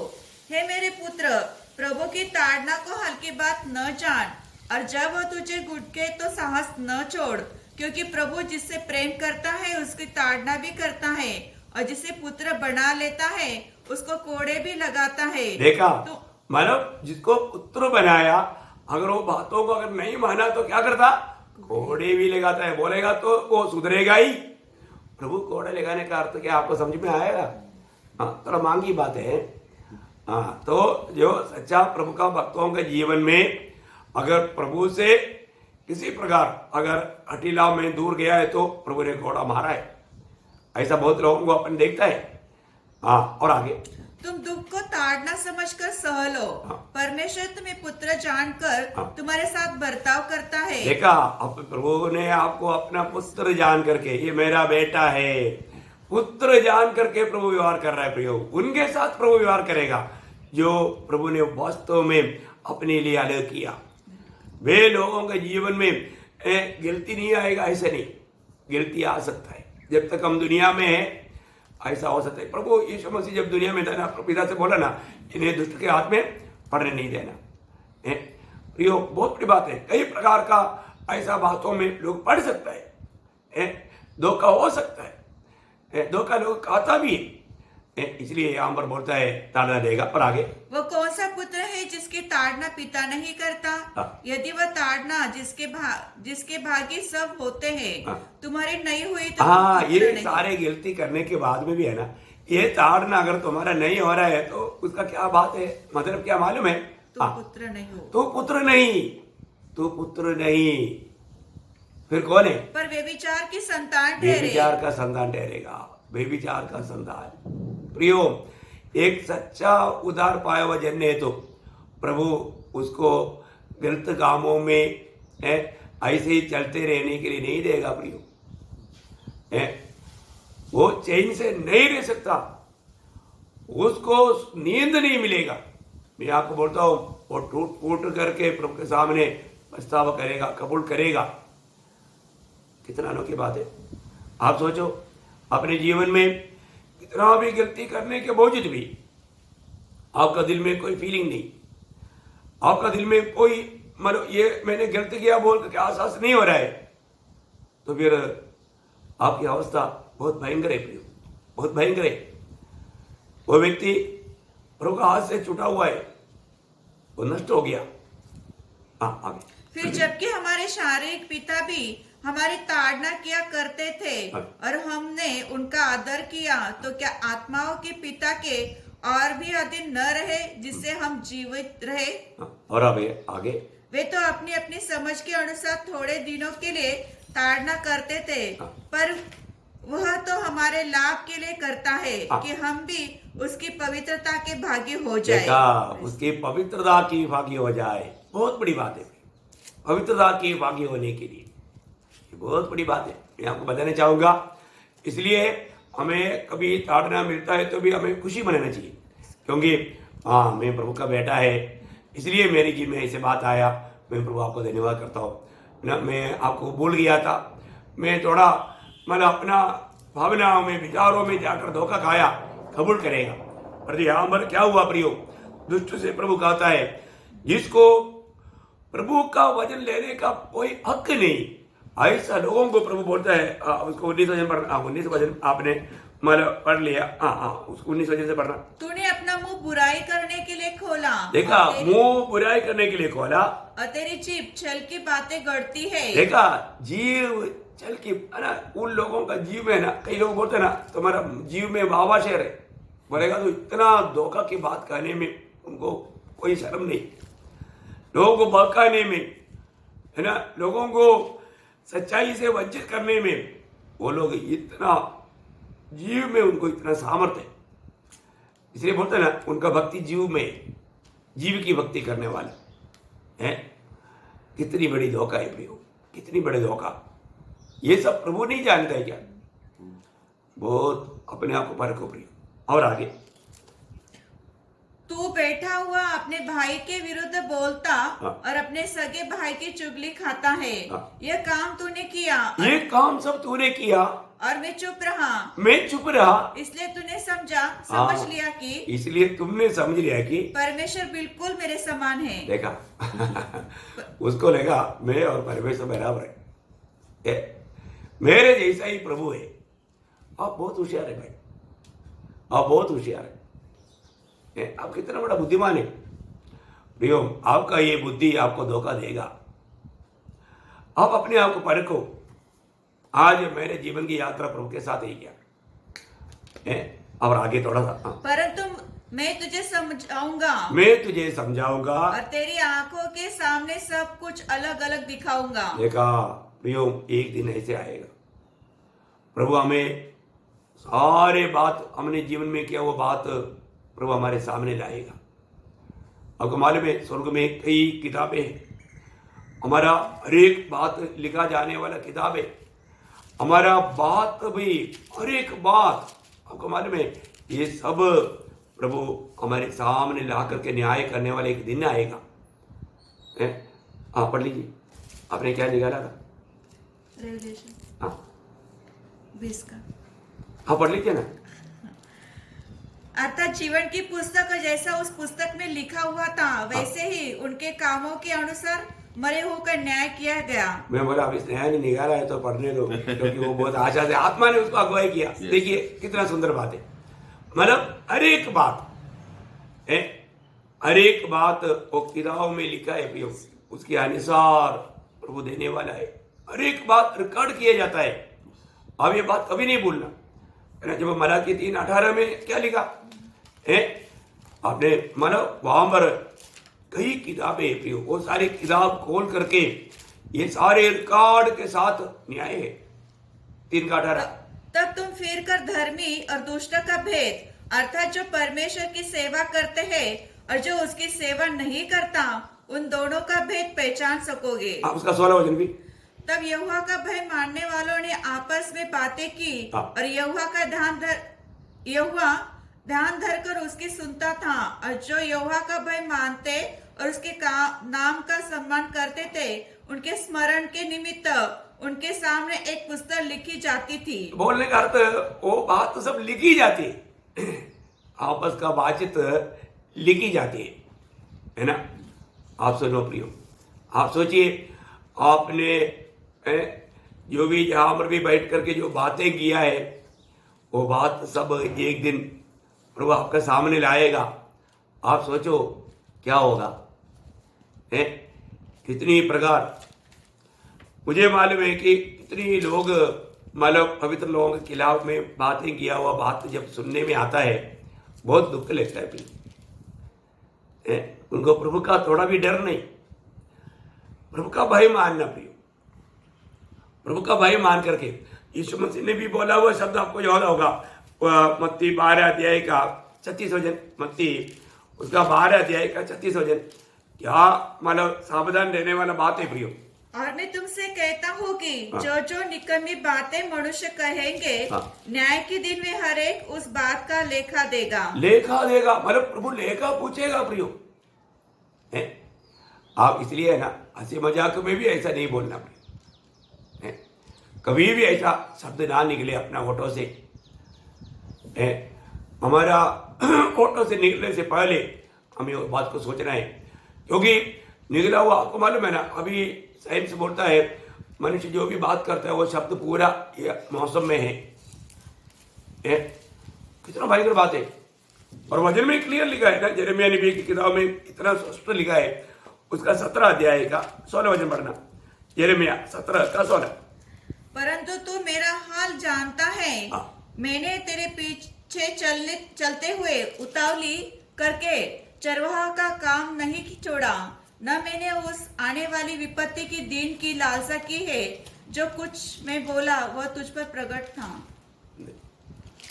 हे मेरे पुत्र, प्रभु की ताड़ना को हल्की बात न जान, और जब वो तुझे गुड़के तो साहस न छोड़, क्योंकि प्रभु जिससे प्रेम करता है उसकी ताड़ना भी करता है, और जिसे पुत्र बना लेता है उसको कोड़े भी लगाता है। देखा, तो मतलब जिसको पुत्र बनाया, अगर वो बातों को अगर नहीं माना तो क्या करता? कोड़े भी लगाता है। बोलेगा तो वो सुधरेगा ही। प्रभु कोड़े लगाने का अर्थ क्या आपको समझ में आएगा? हाँ, थोड़ा मांगी बात है। हाँ, तो जो सच्चा प्रभु का भक्तों के जीवन में अगर प्रभु से किसी प्रकार अगर हठीलाव में दूर गया है तो प्रभु ने घोड़ा मारा है। ऐसा बहुत लोगों को अपन देखता है। हाँ, और आगे, तुम दुख को ताड़ना समझकर सह लो। हाँ। परमेश्वर तुम्हें पुत्र जानकर हाँ। तुम्हारे साथ बर्ताव करता है। देखा, अब प्रभु ने आपको अपना पुत्र जान करके, ये मेरा बेटा है, पुत्र जान करके प्रभु व्यवहार कर रहा है। प्रियो, उनके साथ प्रभु व्यवहार करेगा जो प्रभु ने वास्तव में अपने लिए अलग किया। वे लोगों के जीवन में गिल्टी नहीं आएगा, ऐसे नहीं, गिल्टी आ सकता है। जब तक हम दुनिया में है ऐसा हो सकता है। प्रभु यीशु मसीह जब दुनिया में था ना, पिता से बोला ना, इन्हें दुष्ट के हाथ में पड़ने नहीं देना। प्रियो, बहुत बड़ी बात है। कई प्रकार का ऐसा बातों में लोग पढ़ सकता है, धोखा हो सकता है, धोखा लोग खाता भी है। इसलिए यहाँ पर बोलता है ताड़ना देगा। पर आगे, वो कौन सा पुत्र है जिसकी ताड़ना पिता नहीं करता? हाँ। यदि वह ताड़ना जिसके भागी सब होते हैं, हाँ। तुम्हारी नहीं हुई तो हाँ, पुत्र ये नहीं। सारे गिलती करने के बाद में भी है ना, ये ताड़ना अगर तुम्हारा नहीं हो रहा है तो उसका क्या बात है? मतलब क्या मालूम है? तुम पुत्र नहीं हो। तू पुत्र नहीं, तू पुत्र नहीं, फिर कौन है? पर व्यभिचार की संतान ठहरे। व्यभिचार का संतान ठहरेगा। बेविचार का संसार। प्रियो, एक सच्चा उद्धार पाया हुआ जन है तो प्रभु उसको गलत कामों में ऐसे ही चलते रहने के लिए नहीं देगा। प्रियो, वो चैन से नहीं रह सकता, उसको नींद नहीं मिलेगा। मैं आपको बोलता हूं, वो टूट फूट करके प्रभु के सामने पछतावा करेगा, कबूल करेगा। कितना अनोखी बात है। आप सोचो, अपने जीवन में कितना भी गलती करने के बावजूद भी आपका दिल में कोई फीलिंग नहीं, आपका दिल में कोई मतलब ये मैंने गलती किया बोल के एहसास नहीं हो रहा है, तो फिर आपकी अवस्था बहुत भयंकर है प्रियो, बहुत भयंकर है। वो व्यक्ति प्रभु का हाथ से छूटा हुआ है, वो नष्ट हो गया। आगे। फिर जबकि हमारे शारीरिक पिता भी हमारी ताड़ना किया करते थे और हमने उनका आदर किया, तो क्या आत्माओं के पिता के और भी अधीन न रहे जिससे हम जीवित रहे? और अभी आगे, वे तो अपनी अपनी समझ के अनुसार थोड़े दिनों के लिए ताड़ना करते थे, पर वह तो हमारे लाभ के लिए करता है कि हम भी उसकी पवित्रता के भागी हो जाए। देखा, उसकी पवित्रता की भागी हो जाए, बहुत बड़ी बात है। पवित्रता की भागी होने के लिए बहुत बड़ी बात है, मैं आपको बताना चाहूंगा। इसलिए हमें कभी ताड़ना मिलता है तो भी हमें खुशी मनाना चाहिए, क्योंकि मैं प्रभु का बेटा है, इसलिए मेरे जी में ऐसे बात आया। मैं प्रभु आपको धन्यवाद करता हूँ ना। मैं आपको भूल गया था, मैं थोड़ा मतलब अपना भावनाओं में विचारों में जाकर धोखा खाया, कबूल करेगा। पर यहाँ पर क्या हुआ प्रियो, दुष्ट से प्रभु कहता है, जिसको प्रभु का वचन लेने का कोई हक नहीं, ऐसा लोगों को प्रभु बोलता है। उसको 19 वचन आपने मतलब पढ़ लिया। उसको 19 वचन से पढ़ना। तूने अपना मुंह बुराई करने के लिए खोला, देखा, मुंह बुराई करने के लिए खोला और तेरी जीभ छल की बातें गढ़ती है। देखा, जीव छल की है ना, उन लोगों का जीव में ना, कई लोग बोलते हैं ना तुम्हारा जीव में बाबा शेर है, बोलेगा तो इतना धोखा की बात कहने में उनको कोई शर्म नहीं, लोगों को बहकाने में है ना, लोगों को सच्चाई से वंचित करने में वो लोग इतना जीव में उनको इतना सामर्थ्य है। इसलिए बोलते हैं ना, उनका भक्ति जीव में, जीव की भक्ति करने वाले हैं। कितनी बड़ी धोखा है प्रियो, कितनी बड़ी धोखा। ये सब प्रभु नहीं जानता है क्या? बहुत अपने आप को परखो प्रियो। और आगे, तू बैठा हुआ अपने भाई के विरुद्ध बोलता और अपने सगे भाई की चुगली खाता है। यह काम तूने किया, ये काम सब तूने किया और मैं चुप रहा। मैं चुप रहा, इसलिए तूने समझ लिया कि, इसलिए तुमने समझ लिया कि परमेश्वर बिल्कुल मेरे समान है। देखा उसको लगा मैं और परमेश्वर बराबर है, मेरे जैसा ही प्रभु है। आप बहुत होशियार है भाई, आप बहुत होशियार है। आप कितना बड़ा बुद्धिमान है प्रियो। आपका ये बुद्धि आपको धोखा देगा। आप अपने आप को परखो। आज मेरे जीवन की यात्रा प्रभु के साथ ही किया। और आगे थोड़ा सा, परंतु मैं तुझे समझाऊंगा, मैं तुझे समझाऊंगा और तेरी आंखों के सामने सब कुछ अलग अलग दिखाऊंगा। देखा प्रियो, एक दिन ऐसे आएगा, प्रभु हमें सारे बात हमने जीवन में किया वो बात प्रभु हमारे सामने लाएगा। आपको मालूम है, स्वर्ग में कई किताबें हैं, हमारा हर एक बात लिखा जाने वाला किताब है। हमारा बात भी, हर एक बात आपको मालूम है, ये सब प्रभु हमारे सामने ला करके न्याय करने वाले एक दिन आएगा। आप पढ़ लीजिए, आपने क्या निकाला था? रेवलेशन 20 का आप पढ़ लीजिए ना। अर्थात जीवन की पुस्तक जैसा उस पुस्तक में लिखा हुआ था, वैसे ही उनके कामों के अनुसार मरे होकर न्याय किया गया। मैं बोला अब इस न्याय ने निकाला है तो पढ़ने दो, क्योंकि वो बहुत आशा से आत्मा ने उसको अगुवाई किया। देखिए कितना सुंदर बात है, मतलब हर एक बात है, हर एक बात वो किताबों में लिखा है, उसके अनुसार प्रभु देने वाला है। हर एक बात रिकॉर्ड किया जाता है। अब ये बात कभी नहीं भूलना है ना। जब मलाकी 3:18 में क्या लिखा है आपने, मानो वहां पर कई किताबें, वो सारी किताब खोल करके ये सारे रिकॉर्ड के साथ न्याय है। 3:18 तब तुम तुम फिर कर धर्मी और दुष्ट का भेद अर्थात जो परमेश्वर की सेवा करते हैं और जो उसकी सेवा नहीं करता उन दोनों का भेद पहचान सकोगे। आप उसका 16 वचन भी। तब यहोवा का भय मानने वालों ने आपस में बातें की हाँ। और यहोवा ध्यान धरकर उसकी सुनता था और जो यहोवा का भय मानते और उसके नाम का सम्मान करते थे उनके स्मरण के निमित्त उनके सामने एक पुस्तक लिखी जाती थी। बोलने का अर्थ वो बात तो सब लिखी जाती है, आपस का बातचीत लिखी जाती है ना। आप सुनो प्रियो, आप सोचिए आपने जो भी जहां पर भी बैठ करके जो बातें किया है वो बात सब एक दिन प्रभु आपके सामने लाएगा। आप सोचो क्या होगा है। कितनी प्रकार मुझे मालूम है कि कितनी लोग मतलब पवित्र लोगों के खिलाफ में बातें किया हुआ बात जब सुनने में आता है बहुत दुख लगता है प्रिय। उनको प्रभु का थोड़ा भी डर नहीं, प्रभु का भय मानना प्रिय। प्रभु का भय मान करके यीशु मसीह ने भी बोला हुआ शब्द आपको याद होगा, मत्ती 12 अध्याय का 36 वचन, मत्ती उसका 12 अध्याय का 36 वचन। क्या मतलब सावधान रहने वाला बात है प्रियो। और मैं तुमसे कहता हूँ कि जो जो निकम्मी बातें मनुष्य कहेंगे न्याय के दिन में हर एक उस बात का लेखा देगा। लेखा देगा मतलब प्रभु लेखा पूछेगा प्रियो है। आप इसलिए है ना हंसी मजाक में भी ऐसा नहीं बोलना प्रियो है। कभी भी ऐसा शब्द ना निकले अपना होठों से है। हमारा होठों से निकलने से पहले हमें उस बात को सोचना है, क्योंकि निकला हुआ आपको मालूम है ना, अभी साइंस बोलता है मनुष्य जो भी बात करता है वो शब्द पूरा मौसम में है। कितना भयंकर बात है। और वचन में क्लियर लिखा है ना, यिर्मयाह नबी की किताब में इतना स्पष्ट लिखा है, उसका 17 अध्याय का 16 वचन पढ़ना, यिर्मयाह 17 का 16। परंतु तू मेरा हाल जानता है, मैंने तेरे पीछे चलते हुए उतावली करके चरवाहा का काम नहीं छोड़ा, न मैंने उस आने वाली विपत्ति की दिन की लालसा की है, जो कुछ मैं बोला वह तुझ पर प्रकट था।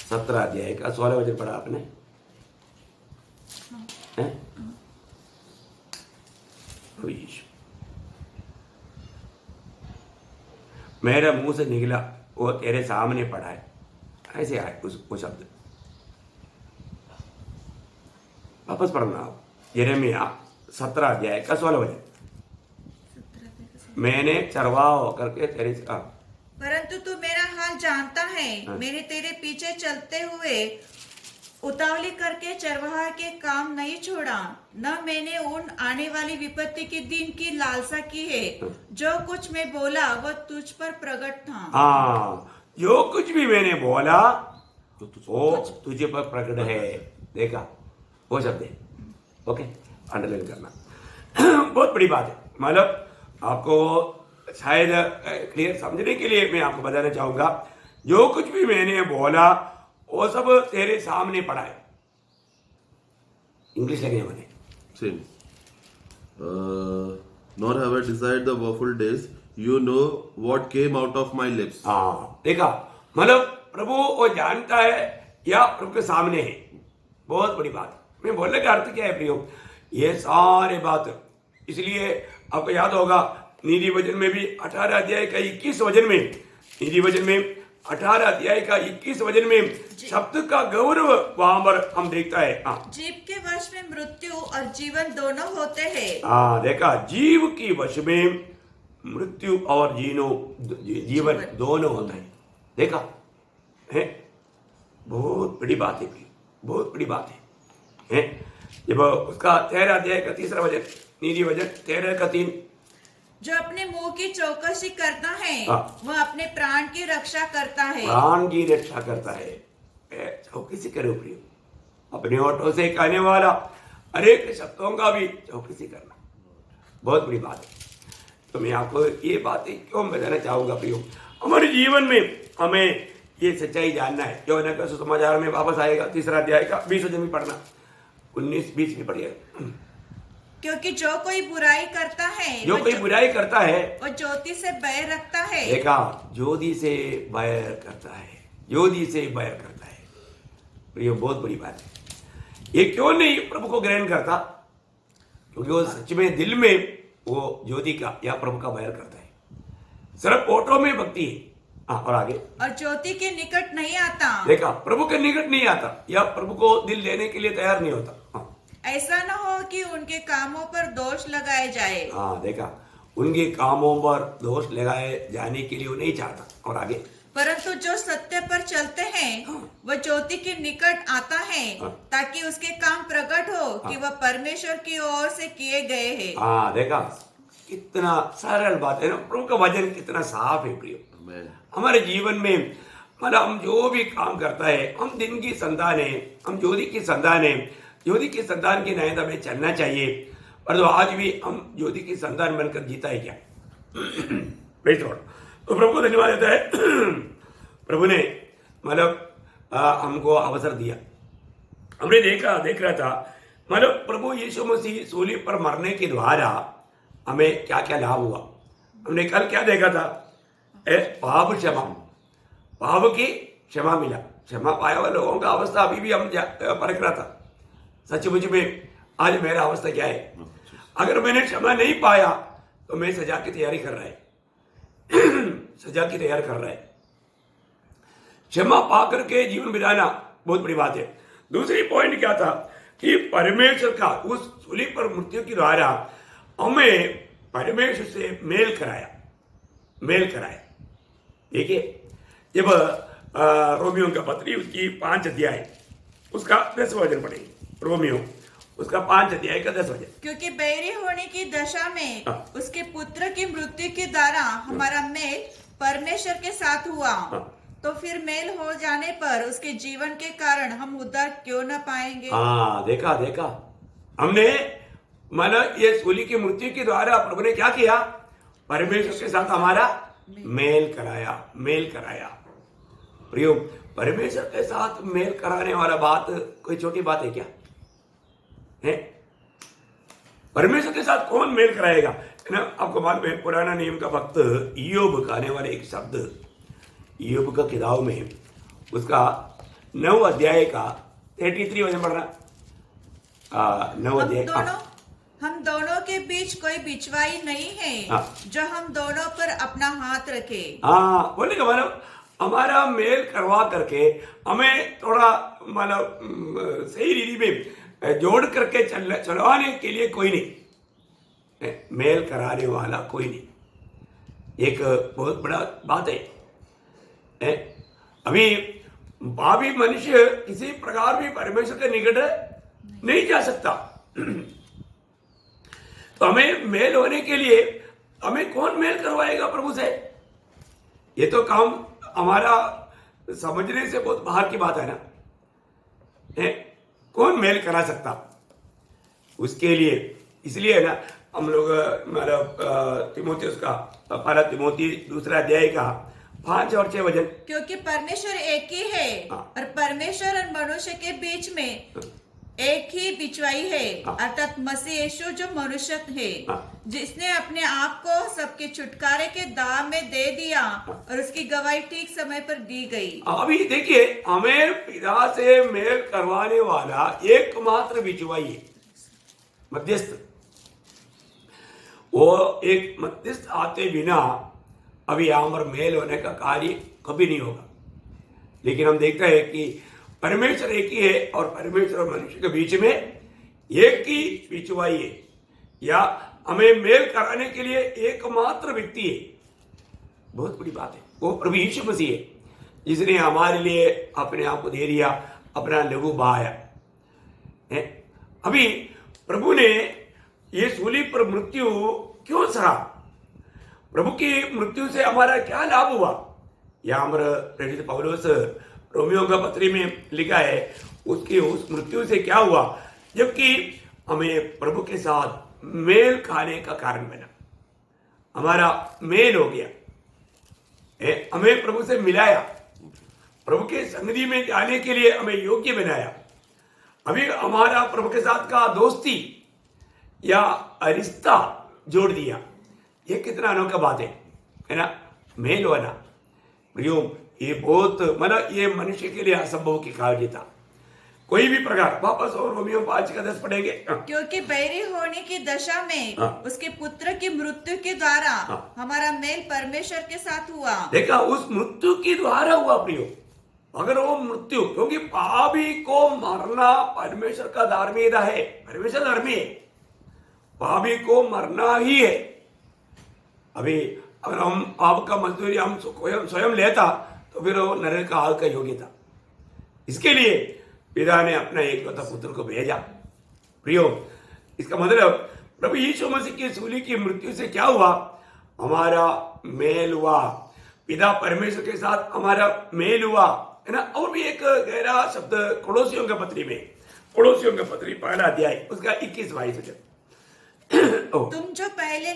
17 अध्याय का 16 वचन पढ़ा आपने मेरा मुंह से निकला वो तेरे सामने पड़ा है, ऐसे आए वो शब्द। वापस पढ़ना आप, यिर्मयाह 17 अध्याय का 16 वचन। मैंने चरवाहा होकर के तेरे से परंतु तू मेरा हाल जानता है, मैंने तेरे पीछे चलते हुए उतावली करके चरवाहा के काम नहीं छोड़ा, न मैंने उन आने वाली विपत्ति के दिन की लालसा की है, जो कुछ मैं बोला वह तुझ पर प्रकट था। हाँ, जो कुछ भी मैंने बोला वो तुझे पर प्रकट है। देखा वो शब्द है, ओके अंडरलाइन करना। बहुत बड़ी बात है। मतलब आपको शायद क्लियर समझने के लिए मैं आपको बताना चाहूंगा, जो कुछ भी मैंने बोला वो सब तेरे सामने पड़ा है। इंग्लिश लगने वाले same. Nor have I desired the woeful days, you know what came out of my lips. हाँ देखा, मतलब प्रभु वो जानता है या प्रभु के सामने है। बहुत बड़ी बात। मैं बोलने का अर्थ क्या है प्रियो, ये सारे बात इसलिए आपको याद होगा नीति वचन में भी 18 अध्याय का 21 वचन में, नीति वचन में 18 अध्याय का 21 वचन में शब्द का गौरव वहां पर हम देखता है। जीव के वश में मृत्यु और जीवन दोनों होते हैं। हाँ देखा, जीव की वश में मृत्यु और जीवन दोनों होता है। देखा है, बहुत बड़ी बात है, बहुत बड़ी बात है। जब उसका 13 अध्याय का 3 वचन, नीति वचन 13 का 3, जो अपने मुंह की चौकसी करता है वह अपने प्राण की रक्षा करता है। प्राण की रक्षा करता है। चौकसी करो प्रिय, अपने होठों से कहने वाला अनेक शब्दों का भी चौकसी करना बहुत बड़ी बात है। तो मैं आपको ये बातें क्यों बताना चाहूंगा प्रियो, हमारे जीवन में हमें ये सच्चाई जानना है। जो न सुसमाचार में वापस आएगा 3 अध्याय का 20 वचन भी पढ़ना, 19-20 भी पढ़िएगा। क्योंकि जो कोई बुराई करता है, जो कोई बुराई करता है वो ज्योति से बैर रखता है। देखा, ज्योति से बैर करता है। योदी से बैर करता है। तो ये बहुत बड़ी बात है। ये क्यों नहीं प्रभु को ग्रहण करता? क्योंकि वो सच में दिल में वो ज्योति का या प्रभु का बैर करता है। सिर्फ फोटो में भक्ति है। और आगे, और ज्योति के निकट नहीं आता। देखा, प्रभु के निकट नहीं आता या प्रभु को दिल देने के लिए तैयार नहीं होता। ऐसा न हो कि उनके कामों पर दोष लगाए जाए। देखा, उनके कामों पर दोष लगाए जाने के लिए वो नहीं चाहता। और आगे, परंतु जो सत्य पर चलते हैं वह ज्योति के निकट आता है ताकि उसके काम प्रकट हो कि वह परमेश्वर की ओर से किए गए हैं। देखा, कितना सरल बात है ना। प्रभु का वचन कितना साफ है प्रियो। हमारे जीवन में मतलब हम जो भी काम करता है, हम दिन की संतान है, हम ज्योति की संतान है। ज्योति की संतान की न्यायता में चलना चाहिए। पर तो आज भी हम ज्योति की संतान बनकर जीता है क्या? तो प्रभु को धन्यवाद देता है। प्रभु ने मतलब हमको अवसर दिया। हमने देख रहा था मतलब प्रभु यीशु मसीह सूली पर मरने के द्वारा हमें क्या क्या लाभ हुआ। हमने कल क्या देखा था? पाप क्षमा, पाप की क्षमा मिला। क्षमा पाया हुआ लोगों का अवस्था अभी भी हम परख रहा था। सचमुच में आज मेरा अवस्था क्या है? अगर मैंने क्षमा नहीं पाया तो मैं सजा की तैयारी कर रहा है। सजा की तैयारी कर रहा है। क्षमा पा करके जीवन बिताना बहुत बड़ी बात है। दूसरी पॉइंट क्या था कि परमेश्वर का उस सूली पर मृत्यु के द्वारा हमें परमेश्वर से मेल कराया। देखिए, जब रोमियो का पत्री उसकी 5 अध्याय उसका 10 वचन पढ़ेंगे। रोमियो उसका 5 अध्याय का 10 वचन। क्योंकि बैरी होने की दशा में उसके पुत्र की मृत्यु के द्वारा हमारा मेल परमेश्वर के साथ हुआ, तो फिर मेल हो जाने पर उसके जीवन के कारण हम उद्धार क्यों न पाएंगे? देखा हमने माना ये सूली की मृत्यु के द्वारा प्रभु ने क्या किया? परमेश्वर के साथ हमारा मेल कराया। प्रियो, परमेश्वर के साथ मेल कराने वाला बात कोई छोटी बात है क्या? है? परमेश्वर के साथ कौन मेल कराएगा? है ना? आपको मालूम है, पुराना नियम का भक्त इयोब का आने वाले एक शब्द इयोब का किताब में उसका 9 अध्याय का 33 वचन पढ़ रहा। 9 अध्याय। हम दोनों के बीच कोई बिचवाई नहीं है जो हम दोनों पर अपना हाथ रखे। बोले का मतलब हमारा मेल करवा करके हमें थोड़ा मतलब सही रीति में जोड़ करके चलवाने के लिए कोई नहीं, मेल कराने वाला कोई नहीं। एक बहुत बड़ा बात है। अभी पापी मनुष्य किसी प्रकार भी परमेश्वर के निकट नहीं जा सकता। तो हमें मेल होने के लिए हमें कौन मेल करवाएगा प्रभु से? ये तो काम हमारा समझने से बहुत बाहर की बात है ना। कौन मेल करा सकता? उसके लिए इसलिए है ना हम लोग मतलब तिमोथेयुस का पहला तिमोथी 2 अध्याय का 5 और 6 वचन। क्योंकि परमेश्वर एक ही है और परमेश्वर और मनुष्य के बीच में एक ही बिचवाई है, अर्थात मसीह यीशु जो मनुष्य है, जिसने अपने आप को सबके छुटकारे के दाम में दे दिया और उसकी गवाही ठीक समय पर दी गई। अभी देखिए, हमें पिता से मेल करवाने वाला एकमात्र बिचवाई है, मध्यस्थ। वो एक मध्यस्थ आते बिना अभी यहाँ पर मेल होने का कार्य कभी नहीं होगा। लेकिन हम देखते हैं कि परमेश्वर एक ही है और परमेश्वर और मनुष्य के बीच में एक ही बिचवाई है, या हमें मेल कराने के लिए एकमात्र व्यक्ति है। बहुत बड़ी बात है। वो प्रभु यीशु मसीह है, जिसने हमारे लिए अपने आप को दे दिया, अपना लहू बहाया। अभी प्रभु ने ये सूली पर मृत्यु क्यों सहा? प्रभु की मृत्यु से हमारा क्या लाभ हुआ? यहाँ हमारा प्रेरित पौलुस रोमियो का पत्री में लिखा है उसकी उस मृत्यु से क्या हुआ, जबकि हमें प्रभु के साथ मेल खाने का कारण बना। हमारा मेल हो गया, हमें प्रभु से मिलाया, प्रभु के संगति में जाने के लिए हमें योग्य बनाया। अभी हमारा प्रभु के साथ का दोस्ती या रिश्ता जोड़ दिया। ये कितना अनोखा बात है ना, मेल होना। प्रियो, ये बहुत मतलब ये मनुष्य के लिए असंभव की कार्य था। कोई भी प्रकार वापस और रोमियो 5:10 पढ़ेंगे। क्योंकि बैरी होने की दशा में हाँ। उसके पुत्र की मृत्यु के द्वारा हाँ। हमारा मेल परमेश्वर के साथ हुआ। देखा, उस मृत्यु के द्वारा हुआ प्रियो। अगर वो मृत्यु, क्योंकि पापी को मरना परमेश्वर का धार्मिकता है, परमेश्वर धर्मी है, पापी को मरना ही है। अभी अगर हम पाप का मजदूरी हम स्वयं लेता तो फिर वो नरक का हाल का योग्य था। इसके लिए पिता ने अपना एकलौता पुत्र को भेजा। प्रियो, इसका मतलब प्रभु यीशु मसीह की सूली की मृत्यु से क्या हुआ? हमारा मेल हुआ, पिता परमेश्वर के साथ हमारा मेल हुआ, है ना। और भी एक गहरा शब्द कोलोसियों के पत्री में, कोलोसियों के पत्री 1 अध्याय उसका 21-22 वचन। तुम जो पहले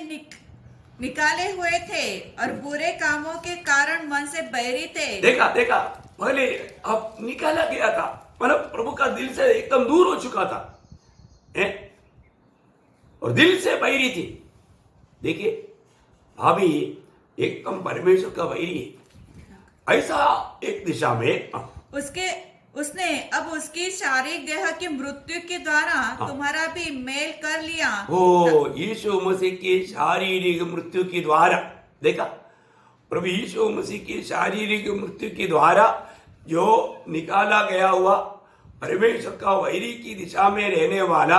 निकाले हुए थे और बुरे कामों के कारण मन से बैरी थे। देखा, पहले अब निकाला गया था, मतलब प्रभु का दिल से एकदम दूर हो चुका था, है? और दिल से बैरी थी। देखिए, अभी एकदम परमेश्वर का बैरी है। ऐसा एक दिशा में उसने अब उसकी शारीरिक देह की मृत्यु के द्वारा तुम्हारा भी मेल कर लिया। हो, यीशु मसीह की शारीरिक मृत्यु के द्वारा, देखा, प्रभु यीशु मसीह की शारीरिक मृत्यु के द्वारा जो निकाला गया हुआ परमेश्वर का वैरी की दिशा में रहने वाला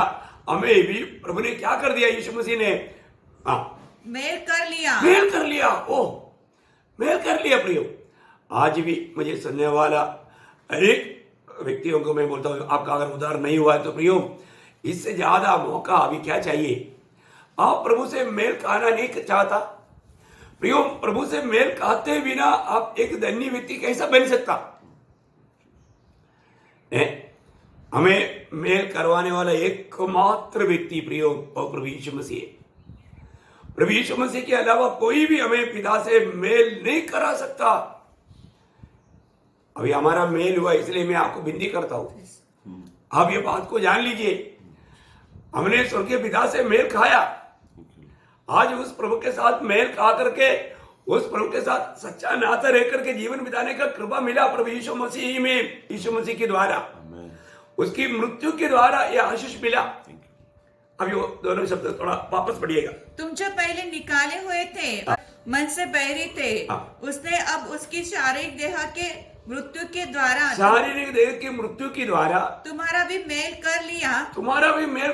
हमें भी प्रभु ने क्या कर दिया? यीशु मसीह ने मेल कर लिया। मेल कर लिया प्रियो। आज भी मुझे सुनने वाला अनेक व्यक्तियों को मैं बोलता हूँ, आपका अगर उद्धार नहीं हुआ है तो प्रियो, इससे ज्यादा मौका अभी क्या चाहिए? आप प्रभु से मेल कहना नहीं चाहता प्रियो, प्रभु से मेल कहते बिना आप एक धन्य व्यक्ति कैसा बन सकता है? हमें मेल करवाने वाला एकमात्र व्यक्ति प्रियो और प्रभु यीशु मसीह है। प्रभु यीशु मसीह के अलावा कोई भी हमें पिता से मेल नहीं करा सकता। अभी हमारा मेल हुआ, इसलिए मैं आपको विनती करता हूं, आप ये बात को जान लीजिए। हमने स्वर्गीय पिता से मेल खाया, आज उस प्रभु के साथ मेल खा करके उस प्रभु के साथ सच्चा नाता रह करके जीवन बिताने का कृपा मिला प्रभु यीशु मसीह में, यीशु मसीह के द्वारा, उसकी मृत्यु के द्वारा यह आशीष मिला। अब ये दोनों शब्द थोड़ा वापस पढ़िएगा। तुम जो पहले निकाले हुए थे और मन से बैरी थे, उसने अब उसकी शारीरिक देह के मृत्यु के द्वारा, शारीरिक देह की मृत्यु के द्वारा तुम्हारा भी मेल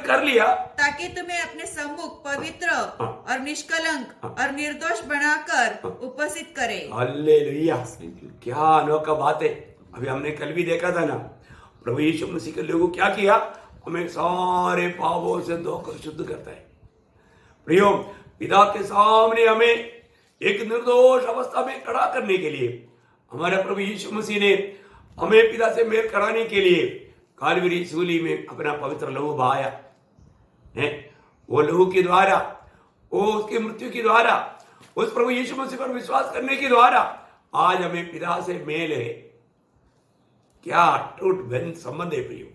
कर लिया, ताकि तुम्हें अपने सम्मुख पवित्र और निष्कलंक और निर्दोष बनाकर उपस्थित करे। हालेलुया, क्या अनोखा बात है। अभी हमने कल भी देखा था ना, प्रभु यीशु मसीह के लोगों क्या किया? हमें सारे पापों से धोकर शुद्ध करता है। प्रियो, पिता के सामने हमें एक निर्दोष अवस्था में खड़ा करने के लिए हमारे प्रभु यीशु मसीह ने हमें पिता से मेल कराने के लिए कालवरी सूली में अपना पवित्र लहू बहाया है। वो लहू के द्वारा, वो उसकी मृत्यु के द्वारा, उस प्रभु यीशु मसीह पर विश्वास करने के द्वारा आज हमें पिता से मेल है। क्या अटूट बंध संबंध है प्रियो,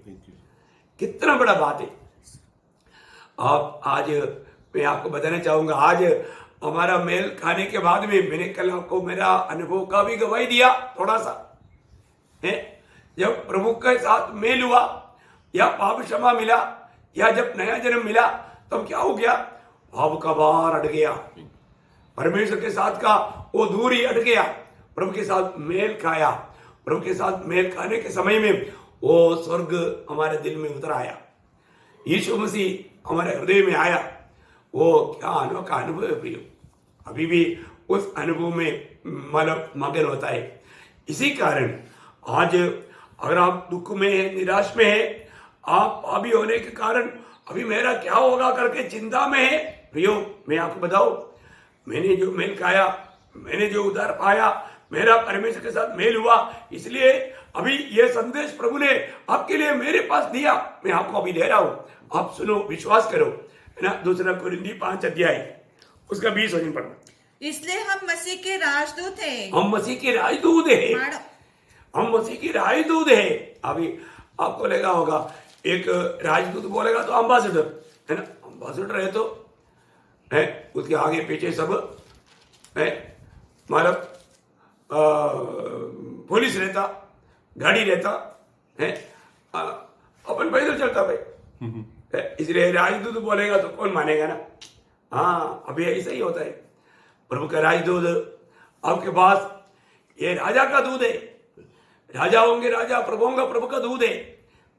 कितना बड़ा बात है। आप आज मैं आपको बताना चाहूंगा, आज हमारा मेल खाने के बाद में मैंने कल आपको मेरा अनुभव का भी गवाही दिया थोड़ा सा है। जब प्रभु के साथ मेल हुआ या पाप क्षमा मिला या जब नया जन्म मिला, तब क्या हो गया? पाप का भार हट गया, परमेश्वर के साथ का वो दूरी हट गया, प्रभु के साथ मेल खाया। प्रभु के साथ मेल खाने के समय में वो स्वर्ग हमारे दिल में उतर आया, यीशु मसीह हमारे हृदय में आया। वो क्या अनोखा अनुभव है प्रियो, अभी भी उस अनुभव में मतलब मगन होता है। इसी कारण आज अगर आप दुख में है, निराश में है, आप पापी होने के कारण अभी मेरा क्या होगा करके चिंता में है प्रियो, मैं आपको बताऊं, मैंने जो मेल खाया, मैंने जो उद्धार पाया, मेरा परमेश्वर के साथ मेल हुआ, इसलिए अभी ये संदेश प्रभु ने आपके लिए मेरे पास दिया, मैं आपको अभी दे रहा हूं। आप सुनो, विश्वास करो, है ना। 2 कुरिन्थी 5 अध्याय उसका 20 वचन पढ़ना। इसलिए हम मसीह के राजदूत हैं। हम मसीह के राजदूत हैं, हम मसीह की राजदूत है। अभी आपको लगा होगा एक राजदूत बोलेगा तो अम्बासडर है ना, अम्बासडर है तो है, उसके आगे पीछे सब है, मतलब पुलिस रहता, गाड़ी रहता है, अपन पैदल चलता भाई। इसलिए राजदूत बोलेगा तो कौन मानेगा ना। हाँ, अभी ऐसा ही होता है। प्रभु का राजदूत आपके पास, ये राजा का दूध है, राजा होंगे राजा, प्रभु होंगे प्रभु का दूध है।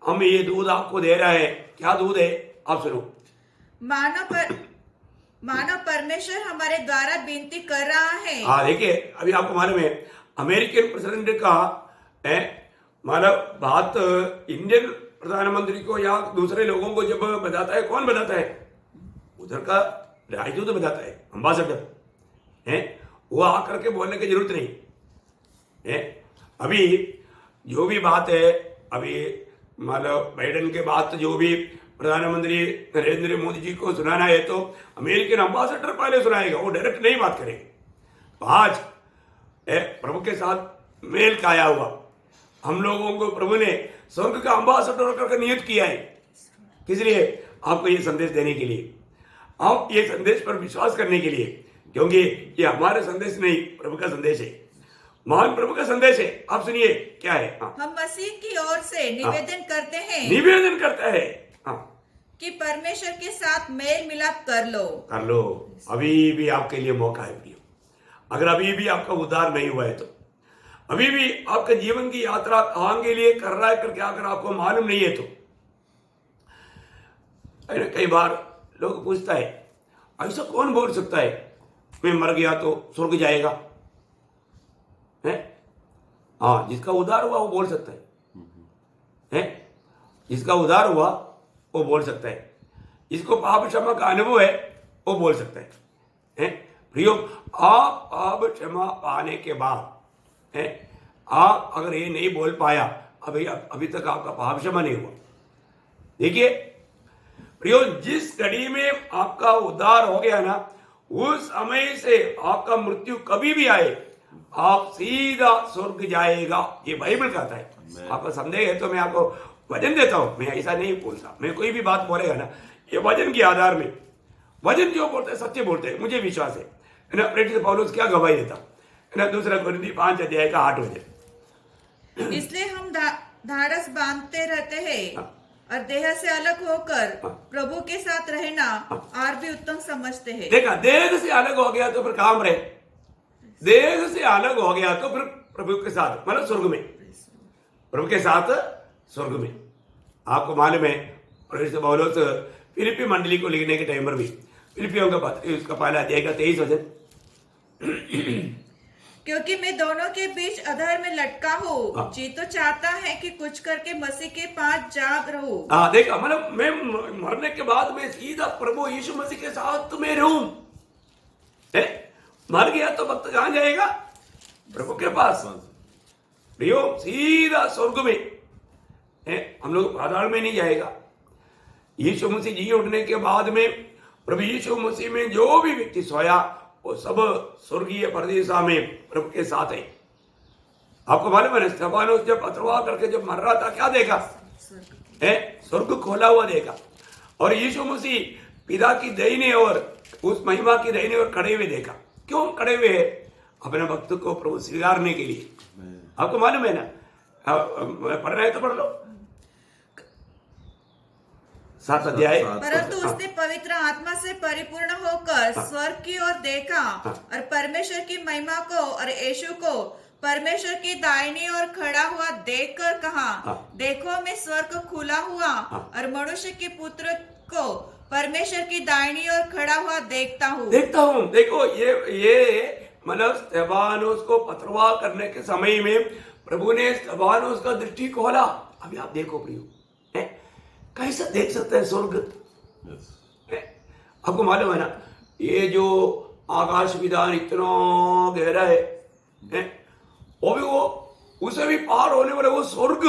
हम ये दूध आपको दे रहा है। क्या दूध है आप सुनो। मानो परमेश्वर हमारे द्वारा विनती कर रहा है। हाँ देखिए, अभी आपको मालूम है अमेरिकन प्रेसिडेंट का है मतलब बात इंडियन प्रधानमंत्री को या दूसरे लोगों को जब बताता है, कौन बताता है? उधर का राजदूत बताता है, अम्बासडर है। वो आकर के बोलने की जरूरत नहीं है। अभी जो भी बात है, अभी मतलब बाइडेन के बाद जो भी प्रधानमंत्री नरेंद्र मोदी जी को सुनाना है तो अमेरिकन अम्बासडर पहले सुनाएगा, वो डायरेक्ट नहीं बात करेगा। तो आज प्रभु के साथ मेल काया हुआ, हम लोगों को प्रभु ने स्वर्ग का अम्बासडर करके नियुक्त किया है। किस लिए? आपको ये संदेश देने के लिए, आप ये संदेश पर विश्वास करने के लिए, क्योंकि ये हमारा संदेश नहीं, प्रभु का संदेश है, महान प्रभु का संदेश है। आप सुनिए क्या है। हम मसीह की ओर से निवेदन करते हैं, निवेदन करता है कि परमेश्वर के साथ मेल मिलाप कर लो। अभी भी आपके लिए मौका है प्रियो। अगर अभी भी आपका उद्धार नहीं हुआ है तो अभी भी आपके जीवन की यात्रा कहां के लिए कर रहा है करके अगर आपको मालूम नहीं है तो कई बार लोग पूछता है, ऐसा कौन बोल सकता है मैं मर गया तो स्वर्ग जाएगा? है हाँ, जिसका उद्धार हुआ वो बोल सकता है। जिसका उद्धार हुआ वो बोल सकता है, जिसको पाप क्षमा का अनुभव है वो बोल सकता है। प्रियो, आप पाप क्षमा पाने के बाद आप अगर ये नहीं बोल पाया, अभी तक आपका पाप क्षमा नहीं हुआ। देखिए प्रियो, जिस घड़ी में आपका उद्धार हो गया ना, उस समय से आपका मृत्यु कभी भी आए आप सीधा स्वर्ग जाएगा, ये बाइबल कहता है। आपका संदेह है तो मैं आपको वचन देता हूं, मैं ऐसा नहीं बोलता। मैं कोई भी बात बोलेगा ना, ये वचन के आधार में, वचन जो बोलते हैं सच्चे बोलते हैं, मुझे विश्वास है ना। प्रेरित पौलुस क्या गवाही देता है ना, 2 कोरिन्थी 5 अध्याय का 8 वचन। इसलिए हम धाड़स बांधते रहते हैं और देह से अलग होकर प्रभु के साथ रहना और भी उत्तम समझते हैं। देखा, देह से अलग हो गया तो फिर काम रहे, देह से अलग हो गया तो फिर प्रभु के साथ मतलब स्वर्ग में, प्रभु के साथ स्वर्ग में। आपको मालूम है प्रेरित पौलुस फिलिप्पी मंडली को लिखने के टाइम पर भी, फिलिप्पियों का पत्र उसका पहला अध्याय का 23 वचन, क्योंकि मैं दोनों के बीच अधर में लटका हूँ, जी तो चाहता है कि कुछ करके मसीह के पास जाग रहूं। देखा, मतलब मैं मरने के बाद मैं सीधा प्रभु यीशु मसीह के साथ में रहूं। मर गया तो भक्त कहां जाएगा? प्रभु के पास। प्रियो, सीधा स्वर्ग में हम लोग पाताल में नहीं जाएगा। यीशु मसीह जी उठने के बाद में प्रभु यीशु मसीह में जो भी व्यक्ति सोया वो सब स्वर्गीय परदेशा में प्रभु के साथ है। आपको मालूम है, स्तेफानोस जब पथरवाह करके जब मर रहा था क्या देखा? स्वर्ग खोला हुआ देखा, और यीशु मसीह पिता की दाहिने और उस महिमा की दाहिने और खड़े हुए देखा। क्यों खड़े हुए हैं? अपने भक्त को प्रभु स्वीकारने के लिए। आपको मालूम है ना, पढ़ना है तो पढ़ लो 7 अध्याय। परंतु उसने पवित्र आत्मा से परिपूर्ण होकर स्वर्ग की ओर देखा और परमेश्वर की महिमा को और यीशु को परमेश्वर की दाहिनी ओर खड़ा हुआ देखकर कहा, देखो मैं स्वर्ग खुला हुआ और मनुष्य के पुत्र को परमेश्वर की दाहिनी ओर खड़ा हुआ देखता हूँ। देखो ये मतलब स्तेफानोस को पथरवाह करने के समय में प्रभु ने स्तेफानोस का दृष्टि खोला। अभी आप देखो प्रियो, कैसा देख सकते हैं स्वर्ग? आपको मालूम है ना, ये जो आकाश विधान इतना गहरा है वो भी वो उसे भी पार होने वाले वो स्वर्ग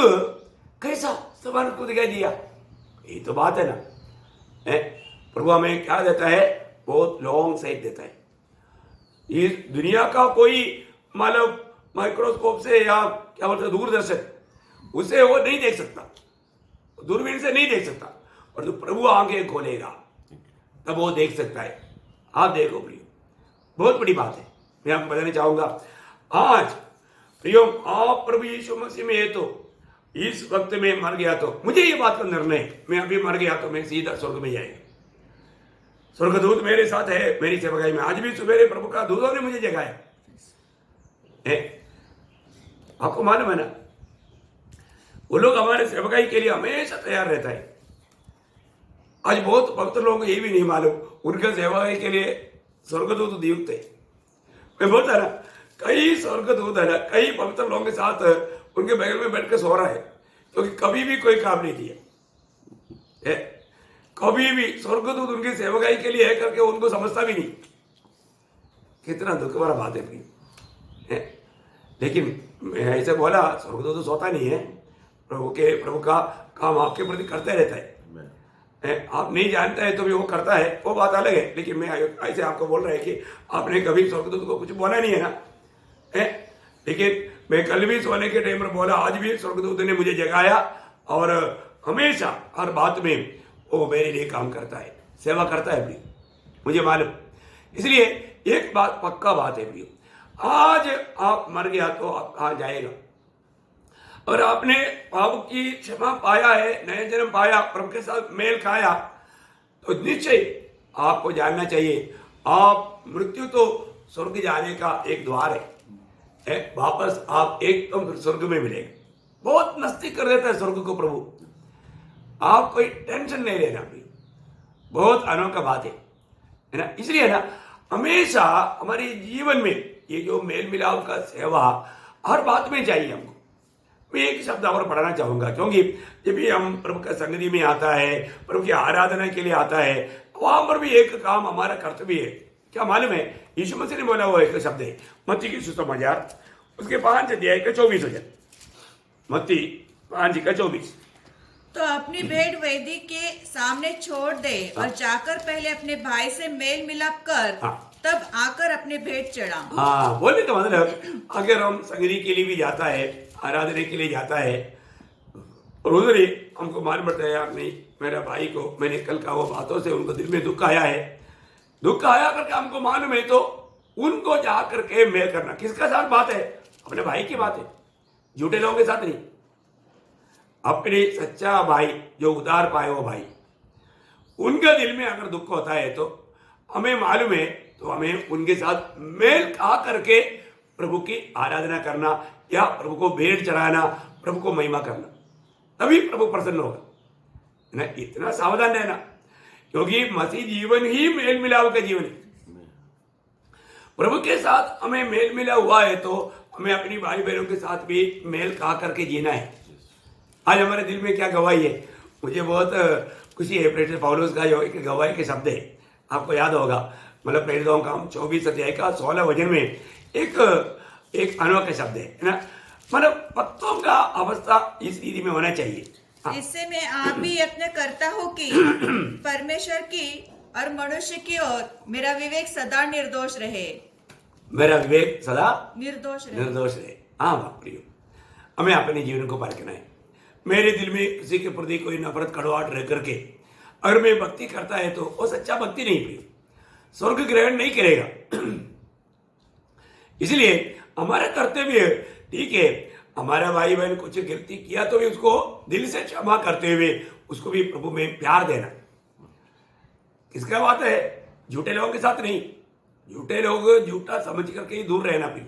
कैसा स्तेफानोस को दिखाई दिया। यही तो बात है ना। प्रभु हमें क्या देता है? बहुत लॉन्ग साइट देता है। इस दुनिया का कोई मतलब माइक्रोस्कोप से या क्या बोलते हैं दूरदर्शन, उसे वो नहीं देख सकता, दूरबीन से नहीं देख सकता, और जो प्रभु आंखें खोलेगा तब वो देख सकता है। आप देखो प्रियो, बहुत बड़ी बात है। मैं आपको बताना चाहूंगा, आज प्रियो, आप प्रभु यीशु मसीह में है तो इस वक्त में मर गया तो मुझे ये बात का निर्णय है, मैं अभी मर गया तो मैं सीधा स्वर्ग में जाएगा। स्वर्गदूत मेरे साथ है मेरी सेवकाई में। आज भी सवेरे प्रभु का दूतों ने मुझे जगाया है। आपको मालूम है ना, वो लोग हमारे सेवकाई के लिए हमेशा तैयार रहता है। आज बहुत भक्त लोगों को ये भी नहीं मालूम उनके सेवकाई के लिए स्वर्गदूत नियुक्त है। मैं बोलता ना, कई स्वर्गदूत है ना, कई पवित्र लोगों के साथ उनके बगल में बैठ के सो रहा है, क्योंकि कभी भी कोई काम नहीं किया है। कभी भी स्वर्गदूत उनकी सेवकाई के लिए है करके उनको समझता भी नहीं। कितना दुख भरा बात है है। लेकिन मैं ऐसे बोला, स्वर्गदूत तो सोता नहीं है, प्रभु का काम आपके प्रति करते रहता है। आप नहीं जानते हैं तो भी वो करता है, वो बात अलग है। लेकिन मैं ऐसे आपको बोल रहा है कि आपने कभी स्वर्गदूत को कुछ बोला नहीं है ना है। लेकिन मैं कल भी सोने के टाइम पर बोला, आज भी स्वर्गदूत ने मुझे जगाया और हमेशा हर बात में वो मेरे लिए काम करता है, सेवा करता है प्रियो, मुझे मालूम। इसलिए एक बात पक्का बात है प्रियो, आज आप मर गया तो आप कहाँ जाएगा। और आपने पाप की क्षमा पाया है, नया जन्म पाया, प्रभु के साथ मेल खाया, तो निश्चय आपको जानना चाहिए, आप मृत्यु तो स्वर्ग जाने का एक द्वार है। वापस आप एकदम स्वर्ग में मिलेंगे। बहुत नजदीक कर देता है स्वर्ग को प्रभु। आप कोई टेंशन नहीं लेना भी, बहुत अनोखा बात है ना। इसलिए ना हमेशा हमारे जीवन में ये जो मेल मिलाप का सेवा हर बात में चाहिए हमको। मैं एक शब्द और पढ़ना चाहूंगा, क्योंकि जब भी हम प्रभु का संगति में आता है, प्रभु की आराधना के लिए आता है, वहां पर भी एक काम हमारा कर्तव्य है। क्या मालूम है, यीशु मसीह ने बोला हुआ एक शब्द है, मत्ती की सुसमाचार उसके 5 अध्याय का 24 वचन, मत्ती 5:24। तो अपनी भेंट वेदी के सामने छोड़ दे और जाकर पहले अपने भाई से मेल मिलाप कर, तब आकर अपने भेंट चढ़ा। हाँ, बोले तो मतलब अगर हम संगति के लिए भी जाता है, आराधना के लिए जाता है, और उधर ही हमको मालूम पड़ता है यार नहीं, मेरा भाई को मैंने कल का वो बातों से उनको दिल में दुख आया है, दुख आया करके हमको मालूम है, तो उनको जा करके मेल करना। किसका साथ बात है? अपने भाई की बात है, झूठे लोगों के साथ नहीं। अपने सच्चा भाई जो उधार पाए वो भाई, उनका दिल में अगर दुख होता है तो हमें मालूम है, तो हमें उनके साथ मेल खा करके प्रभु की आराधना करना या प्रभु को भेंट चढ़ाना, प्रभु को महिमा करना, तभी प्रभु प्रसन्न होगा ना। इतना सावधान रहना, क्योंकि मसीह जीवन ही मेल मिलाप का जीवन है। प्रभु के साथ हमें मेल मिला हुआ है तो हमें अपनी भाई बहनों के साथ भी मेल खा करके जीना है। आज हमारे दिल में क्या गवाही है, मुझे बहुत खुशी है। प्रेरित पौलुस का जो एक गवाही के शब्द है, आपको याद होगा, मतलब प्रेरितों का 24 अध्याय का 16 वचन में एक अनोखा शब्द है ना, मतलब भक्तों का अवस्था इस रीति में होना चाहिए। इससे मैं आप भी यत्न करता हूँ कि परमेश्वर की और मनुष्य की ओर मेरा विवेक सदा निर्दोष रहे। मेरा विवेक सदा निर्दोष रहे। हाँ प्रियो, हमें अपने जीवन को परखना है। मेरे दिल में किसी के प्रति कोई नफरत कड़वाहट रह करके अगर मैं भक्ति करता है तो वो सच्चा भक्ति नहीं प्रियो, स्वर्ग ग्रहण नहीं करेगा। इसलिए हमारा कर्तव्य है, ठीक है, हमारा भाई बहन कुछ गलती किया तो भी उसको दिल से क्षमा करते हुए उसको भी प्रभु में प्यार देना। किसका बात है? झूठे लोगों के साथ नहीं। झूठे लोग झूठा समझ करके ही दूर रहना भी।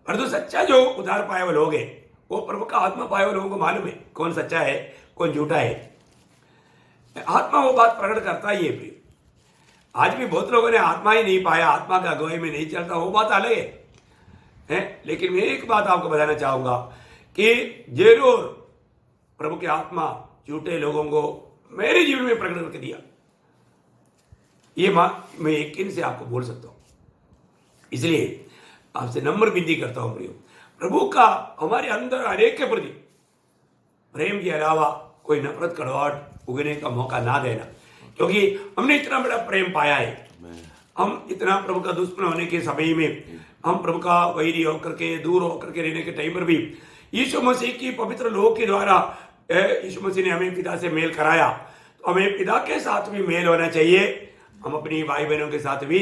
पर तो सच्चा जो उधार पाए हुए लोग हैं, वो प्रभु का आत्मा पाए हुए लोगों को मालूम है कौन सच्चा है कौन झूठा है। आत्मा वो बात प्रकट करता ही है। आज भी बहुत लोगों ने आत्मा ही नहीं पाया, आत्मा का अगुवाई में नहीं चलता, वो बात अलग है। लेकिन मैं एक बात आपको बताना चाहूंगा कि जरूर प्रभु की आत्मा झूठे लोगों को मेरे जीवन में प्रकट करके दिया, ये मैं यकीन से आपको बोल सकता हूं। इसलिए आपसे नम्र विनती करता हूं प्रियो, प्रभु का हमारे अंदर अनेक के प्रति प्रेम के अलावा कोई नफरत कड़वाहट उगने का मौका ना देना, क्योंकि हमने इतना बड़ा प्रेम पाया है। हम इतना प्रभु का दुश्मन होने के समय में, हम प्रभु का वैरी होकर के दूर होकर के रहने के टाइम पर भी यीशु मसीह की पवित्र लोह के द्वारा यीशु मसीह ने हमें पिता से मेल कराया, तो हमें पिता के साथ भी मेल होना चाहिए, हम अपनी भाई बहनों के साथ भी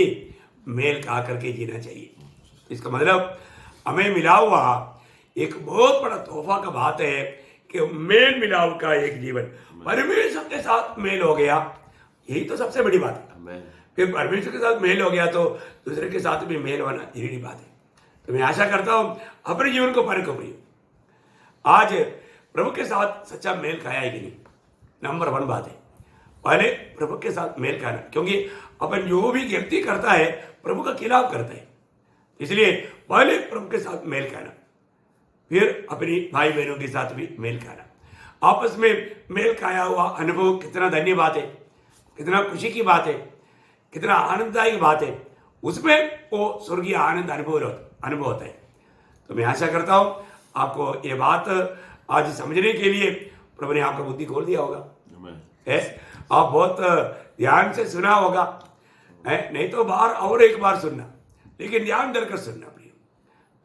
मेल खा करके जीना चाहिए। इसका मतलब हमें मिला हुआ एक बहुत बड़ा तोहफा का बात है कि मेल मिलाप का एक जीवन, परमेश्वर के साथ मेल हो गया, यही तो सबसे बड़ी बात है। Amen. फिर परमेश्वर के साथ मेल हो गया तो दूसरे के साथ भी मेल होना जरूरी बात है। तो मैं आशा करता हूं अपने जीवन को परखो भाई, आज प्रभु के साथ सच्चा मेल खाया है कि नहीं, नंबर 1 बात है। पहले प्रभु के साथ मेल खाना, क्योंकि अपन जो भी व्यक्ति करता है प्रभु का खिलाफ करता है, इसलिए पहले प्रभु के साथ मेल खाना, फिर अपनी भाई बहनों के साथ भी मेल खाना। आपस में मेल खाया हुआ अनुभव कितना धन्य बात है, कितना खुशी की बात है, कितना आनंददायक बात है, उसमें वो स्वर्गीय आनंद अनुभव होता है। तो मैं आशा करता हूं आपको ये बात आज समझने के लिए प्रभु ने आपका बुद्धि खोल दिया होगा। Amen. आप बहुत ध्यान से सुना होगा, नहीं तो बार और एक बार सुनना, लेकिन ध्यान धरकर सुनना प्रिय,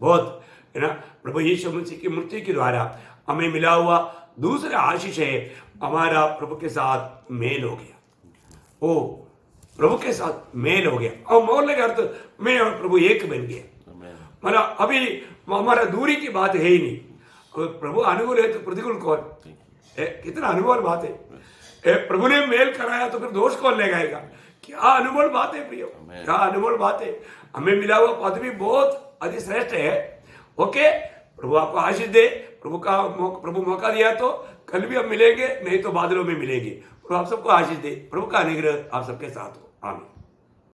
बहुत है ना। प्रभु यीशु मसीह की मृत्यु के द्वारा हमें मिला हुआ दूसरा आशीष है, हमारा प्रभु के साथ मेल हो गया। ओ प्रभु के साथ मेल हो गया, और मोल का अर्थ मैं और प्रभु एक बन गया। Amen. मतलब अभी हमारा दूरी की बात है ही नहीं। प्रभु अनुकूल है तो प्रतिकूल कौन? कितना अनुकूल बात है। प्रभु ने मेल कराया तो फिर दोष कौन लगाएगा? क्या अनुकूल बात है प्रियो, क्या अनुकूल बात है। हमें मिला हुआ पदवी बहुत अधिश्रेष्ठ है। ओके, प्रभु आपको आशीष दे। प्रभु मौका दिया तो कल भी हम मिलेंगे, नहीं तो बादलों में मिलेंगे। प्रभु आप सबको आशीष दे। प्रभु का अनुग्रह आप सबके साथ हो। आमीन।